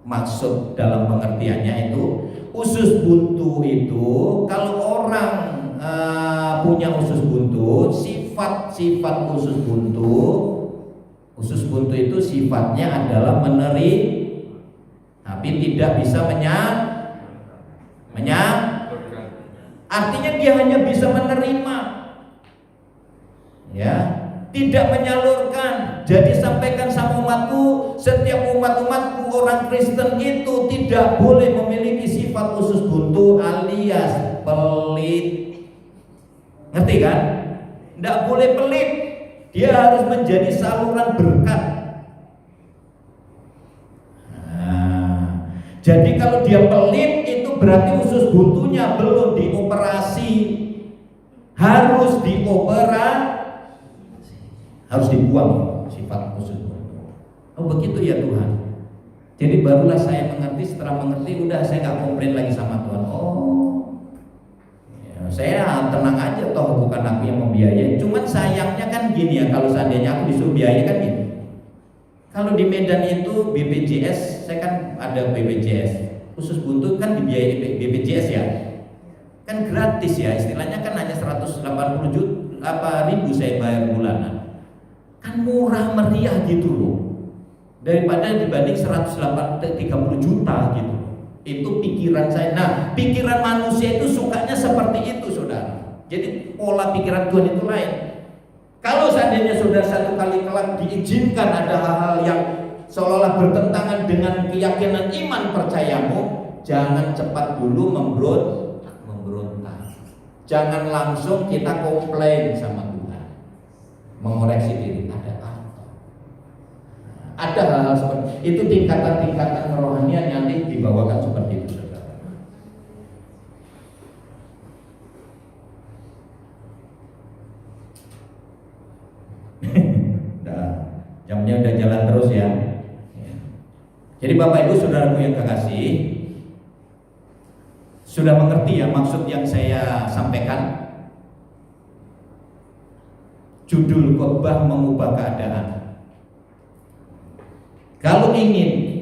Maksud dalam pengertiannya itu usus buntu itu kalau orang punya usus buntu, sifat usus buntu itu sifatnya adalah tapi tidak bisa artinya dia hanya bisa menerima, ya, tidak menyalurkan. Jadi sampaikan sama umatku, setiap umatku orang Kristen itu tidak boleh memiliki sifat usus buntu alias pelit. Ngerti kan? Tidak boleh pelit. Dia harus menjadi saluran berkat. Jadi kalau dia pelit itu berarti usus buntunya belum dioperasi. Harus harus dibuang sifat usus buntu. Oh begitu ya Tuhan. Jadi barulah saya mengerti, setelah mengerti udah saya gak komplain lagi sama Tuhan. Oh ya, saya tenang aja, toh bukan aku yang membiayai. Cuman sayangnya kan gini ya, kalau seandainya aku disuruh biaya kan gini. Kalau di Medan itu BPJS, saya kan ada BPJS, usus buntu kan dibiayai BPJS ya, kan gratis ya, istilahnya kan hanya 180.000 saya bayar bulanan, kan murah meriah gitu loh, daripada dibanding 130 juta gitu. Itu pikiran saya. Nah, pikiran manusia itu sukanya seperti itu, saudara. Jadi pola pikiran Tuhan itu lain. Kalau seandainya saudara satu kali kelak diizinkan ada hal-hal yang seolah-olah bertentangan dengan keyakinan iman percayamu, jangan cepat dulu memberontak. Jangan langsung kita komplain sama Tuhan, mengoreksi diri. Ada hal-hal seperti itu, tingkatan-tingkatan kerohanian nanti dibawakan seperti itu, saudara. Jamnya udah jalan terus ya. Jadi Bapak Ibu saudaraku yang kekasih, sudah mengerti ya maksud yang saya sampaikan? Judul khotbah mengubah keadaan. Kalau ingin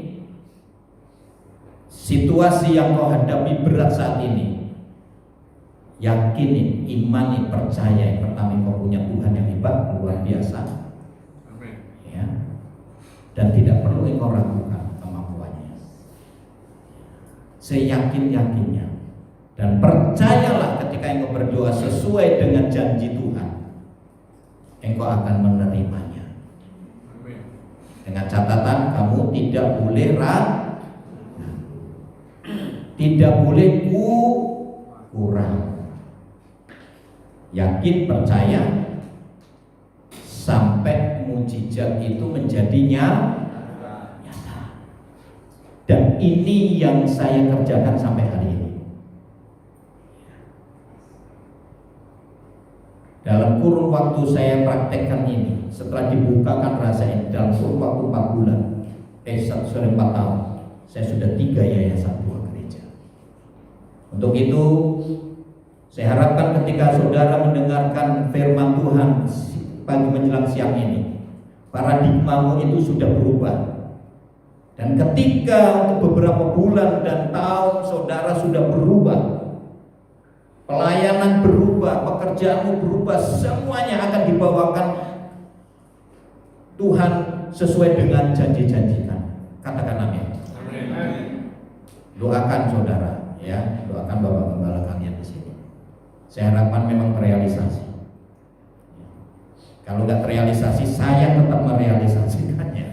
situasi yang kau hadapi berat saat ini, yakini, imani, percaya yang pertama kau punya Tuhan yang hebat, luar biasa. Dan tidak perlu engkau ragukan kemampuannya. Seyakin-yakinnya. Dan percayalah ketika engkau berdoa sesuai dengan janji Tuhan, engkau akan menerimanya. Dengan catatan kamu tidak boleh ragu, tidak boleh kurang. Yakin, percaya, sampai mujizat itu menjadinya nyata. Dan ini yang saya kerjakan sampai hari ini. Dalam kurun waktu saya praktekkan ini, setelah dibukakan rasa ini, dalam kurun waktu 4 bulan, 4 tahun, saya sudah 3 yayasan, 2 gereja. Untuk itu, saya harapkan ketika saudara mendengarkan firman Tuhan pagi menjelang siang ini, paradigmamu itu sudah berubah. Dan ketika untuk beberapa bulan dan tahun saudara sudah berubah, pelayanan berubah, pekerjaanmu berubah, semuanya akan dibawakan Tuhan sesuai dengan janji-janjikan. Katakan amin. Doakan saudara, ya, doakan Bapak Gembala kalian di sini. Saya harapkan memang terrealisasi. Kalau nggak terrealisasi, saya tetap merealisasikannya.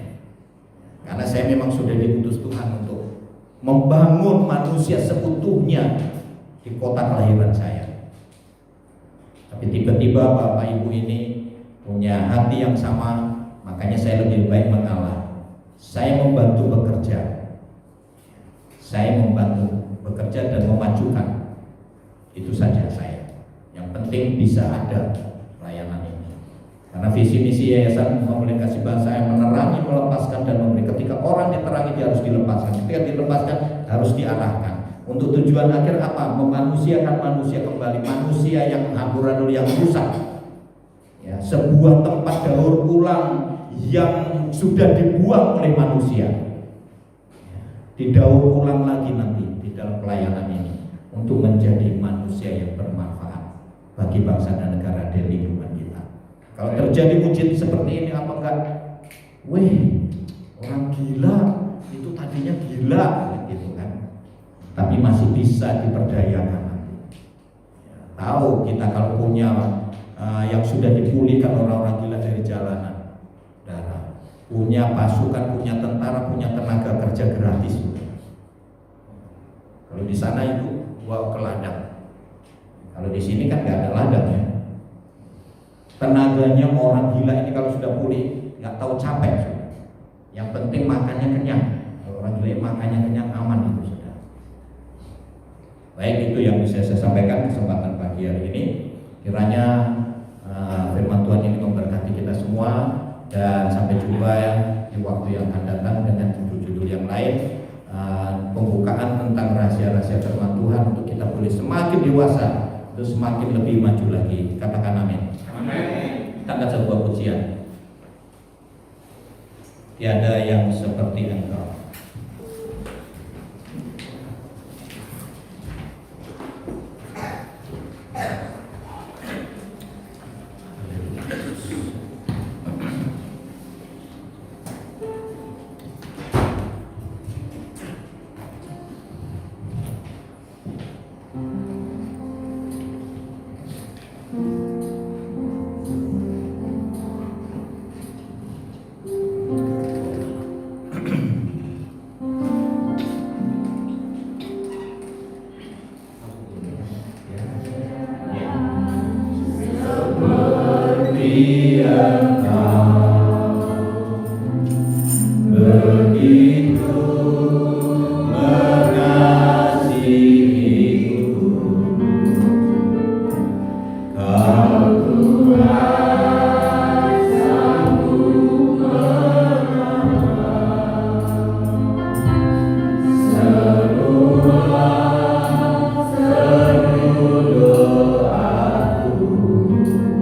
Karena saya memang sudah diutus Tuhan untuk membangun manusia seutuhnya di kota kelahiran saya. Tapi tiba-tiba Bapak Ibu ini punya hati yang sama, makanya saya lebih baik mengalah. Saya membantu bekerja. Saya membantu bekerja dan memajukan. Itu saja saya. Yang penting bisa ada pelayanan ini. Karena visi misi yayasan Memberi Kasih Bangsa yang menerangi, melepaskan dan memberi. Ketika orang diterangi dia harus dilepaskan. Ketika dilepaskan harus diarahkan. Untuk tujuan akhir apa? Memanusiakan manusia kembali. Manusia yang amburadul, yang rusak. Ya, sebuah tempat daur ulang yang sudah dibuang oleh manusia. Didaur ulang lagi nanti di dalam pelayanan ini untuk menjadi manusia yang bermanfaat bagi bangsa dan negara dan lingkungan kita. Kalau terjadi mujizat seperti ini, apa enggak? Weh, orang gila itu itu tadinya gila gitu kan, tapi masih bisa diperdayakan nanti. Ya, tahu kita kalau punya yang sudah dipulihkan orang-orang gila dari jalanan, punya pasukan, punya tentara, punya tenaga kerja gratis. Kalau di sana itu bawa ke ladang. Kalau di sini kan nggak ada ladang ya. Tenaganya orang gila ini kalau sudah pulih nggak tahu capek. Yang penting makannya kenyang. Kalau orang gila makannya kenyang, aman itu sudah. Baik, itu yang bisa saya sampaikan kesempatan pagi hari ini. Kiranya firman Tuhan ini memberkati kita semua, dan sampai jumpa di waktu yang akan datang dengan judul-judul yang lain. Pembukaan tentang rahasia-rahasia firman Tuhan untuk kita boleh semakin dewasa, terus semakin lebih maju lagi. Katakan amin. Amin. Kita akan sebuah pujian. Tiada yang seperti Engkau.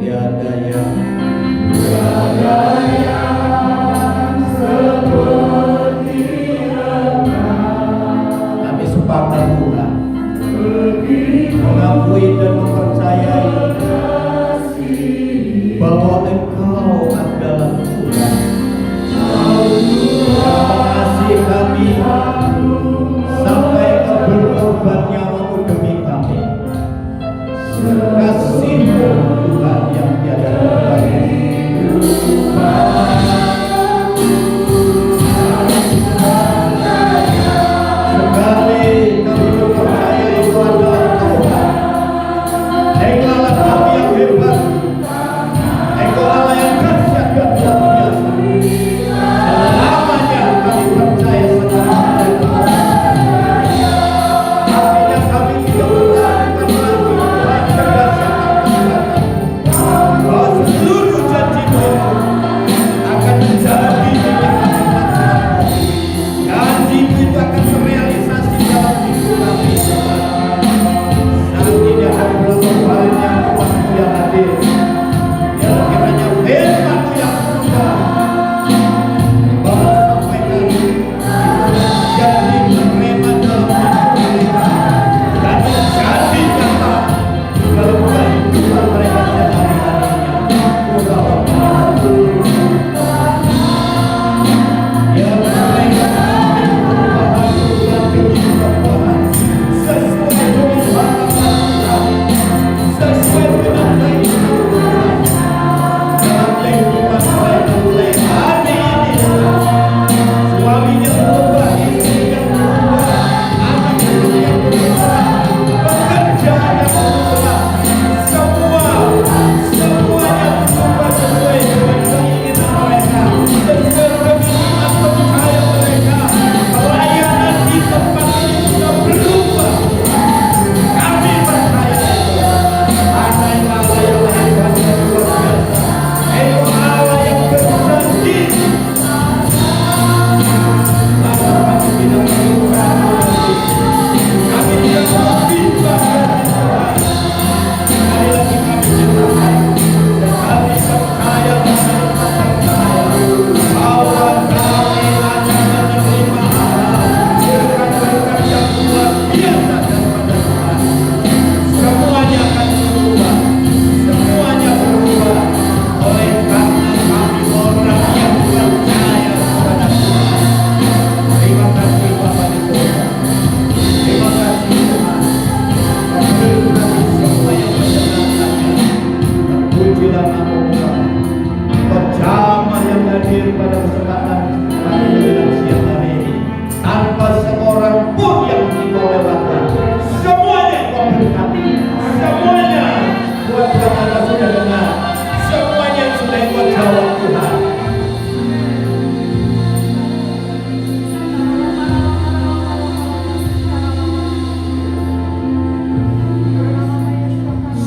Tiada yang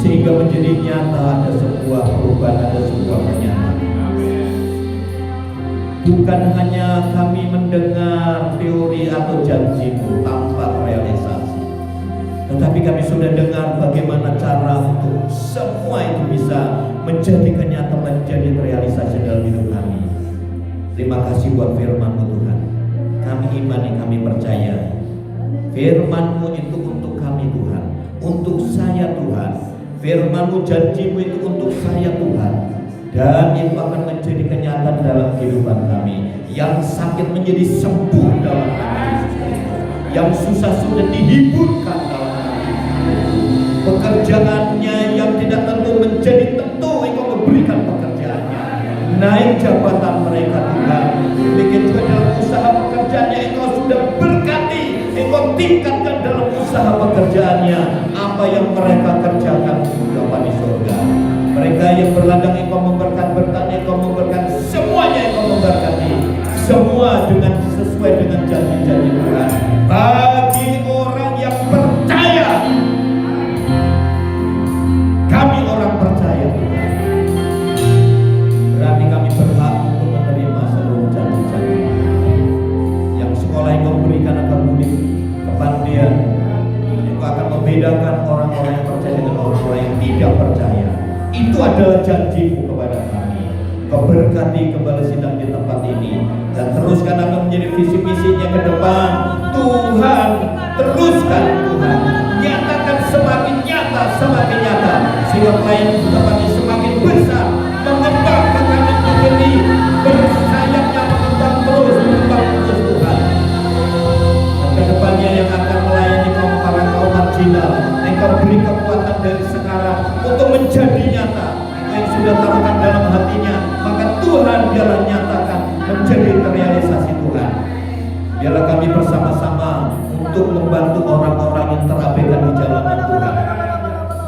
sehingga menjadi nyata ada sebuah perubahan, ada sebuah pernyataan. Bukan hanya kami mendengar teori atau janjimu tanpa realisasi, tetapi kami sudah dengar bagaimana cara untuk semua itu bisa menjadi kenyataan, menjadi realisasi dalam hidup kami. Terima kasih buat firman-Mu Tuhan. Kami imani, kami percaya firman-Mu itu untuk kami Tuhan, untuk saya Tuhan. Firman-Mu, janji-Mu itu untuk saya Tuhan, dan itu akan menjadi kenyataan dalam kehidupan kami. Yang sakit menjadi sembuh dalam nama Yesus Kristus, yang susah sudah dihiburkan dalam nama Yesus. Pekerjaannya yang tidak tentu menjadi tentu, Engkau memberikan pekerjaannya, naik jabatan mereka Tuhan. Demikian juga dalam usaha pekerjaannya Engkau sudah berkati, Engkau tingkatkan dalam usaha pekerjaannya. Apa yang mereka kerjakan Bapa di surga, mereka yang berladang Engkau memberkati, bertani Engkau memberkati, semuanya Engkau memberkati, semua dengan sesuai dengan janji-janji Tuhan. Bagi orang yang percaya, kami orang percaya Tuhan, berarti kami berhak untuk menerima seluruh janji-janji. Yang sekolah Engkau berikan akan mudik, kepandian, Engkau akan membedakan orang-orang yang percaya dengan orang-orang yang tidak percaya. Itu adalah janji-Mu kepada kami. Kau berkati kembali sidang di tempat ini, dan teruskan akan menjadi visi-misinya ke depan. Tuhan, teruskan Tuhan, nyatakan semakin nyata, semakin nyata, sehingga pelayan di tempat ini semakin besar, mengembang ke kanan ke kiri, bersayapnya mengembang terus Tuhan. Dan ke depannya yang akan melayani para kaum marginal, Engkau beri kekuatan dari sekarang untuk menjadi nyata yang sudah taruhkan dalam hatinya. Maka Tuhan biarlah nyatakan menjadi terrealisasi Tuhan. Biarlah kami bersama-sama untuk membantu orang-orang yang terabaikan di jalanan Tuhan.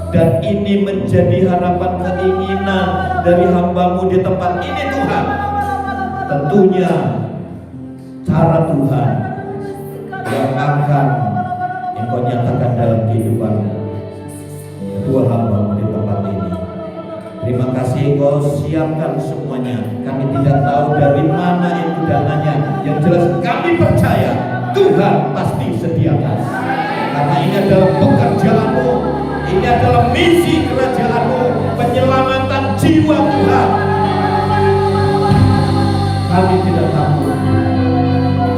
Dan ini menjadi harapan keinginan dari hamba-Mu di tempat ini Tuhan. Tentunya cara Tuhan yang akan Engkau nyatakan dalam kehidupan kedua hamba-Mu di tempat ini. Terima kasih Engkau siapkan semuanya. Kami tidak tahu dari mana itu dananya. Yang jelas kami percaya Tuhan pasti sediakan. Karena ini adalah pekerjaan-Mu, ini adalah misi kerajaan-Mu, penyelamatan jiwa Tuhan. Kami tidak takut.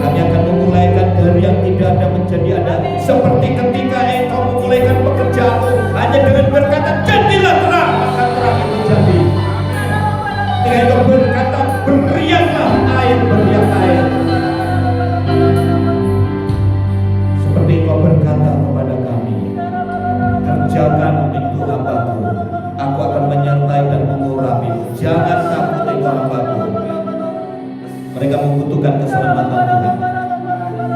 Kami akan memulaikan dari yang tidak ada menjadi ada. Seperti ketika Engkau memulaikan pekerjaan-Mu hanya dengan berkata jadilah terang, maka terang itu jadi. Ketika Engkau berkata beriaklah air, beriak air. Seperti Engkau berkata kepada kami, kerjakan itu hamba-Ku, Aku akan menyertai dan mengurapi. Jangan takut Engkau hamba-Ku. Mereka membutuhkan keselamatan Tuhan,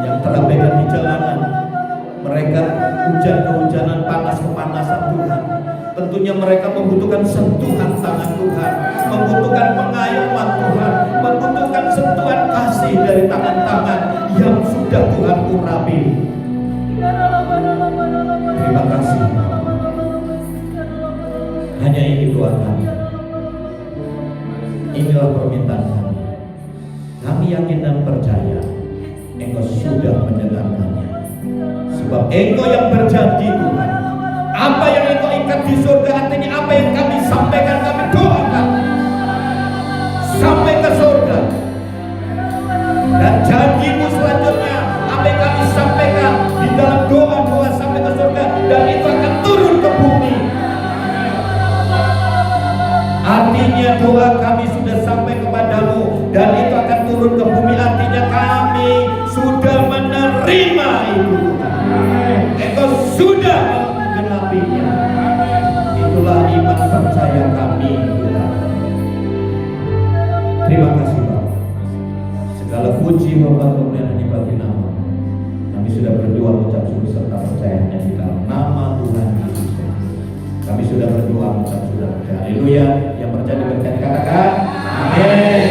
yang terabaikan di jalanan. Mereka hujan-kehujanan, panas-kepanasan Tuhan. Tentunya mereka membutuhkan sentuhan tangan Tuhan, membutuhkan pengayoman Tuhan, membutuhkan sentuhan kasih dari tangan-tangan yang sudah Tuhan urapi. Terima kasih. Hanya ini doa kami. Inilah permintaan kami. Kami yakin dan percaya Engkau sudah mendengarkannya. Sebab Engkau yang berjanji Tuhan, apa yang Engkau ikat di surga, artinya apa yang kami sampaikan, kami doakan sampai ke surga. Dan janji-Mu selanjutnya, apa yang kami sampaikan di dalam doa-doa sampai ke surga, dan itu akan turun ke bumi. Artinya doa kami sudah sampai kepadamu dan itu akan turun ke bumi. Artinya kami sudah menerima itu. Engkau sudah menggenapinya. Itulah iman percaya kami Tuhan. Terima kasih Bapak. Segala puji hormat kemuliaan hanya bagi nama. Kami sudah berdoa mengucap syukur serta percayanya di dalam nama Tuhan Yesus. Kami sudah berdoa mengucap sudah percaya. Haleluya. Yang percaya diberkati katakan amin.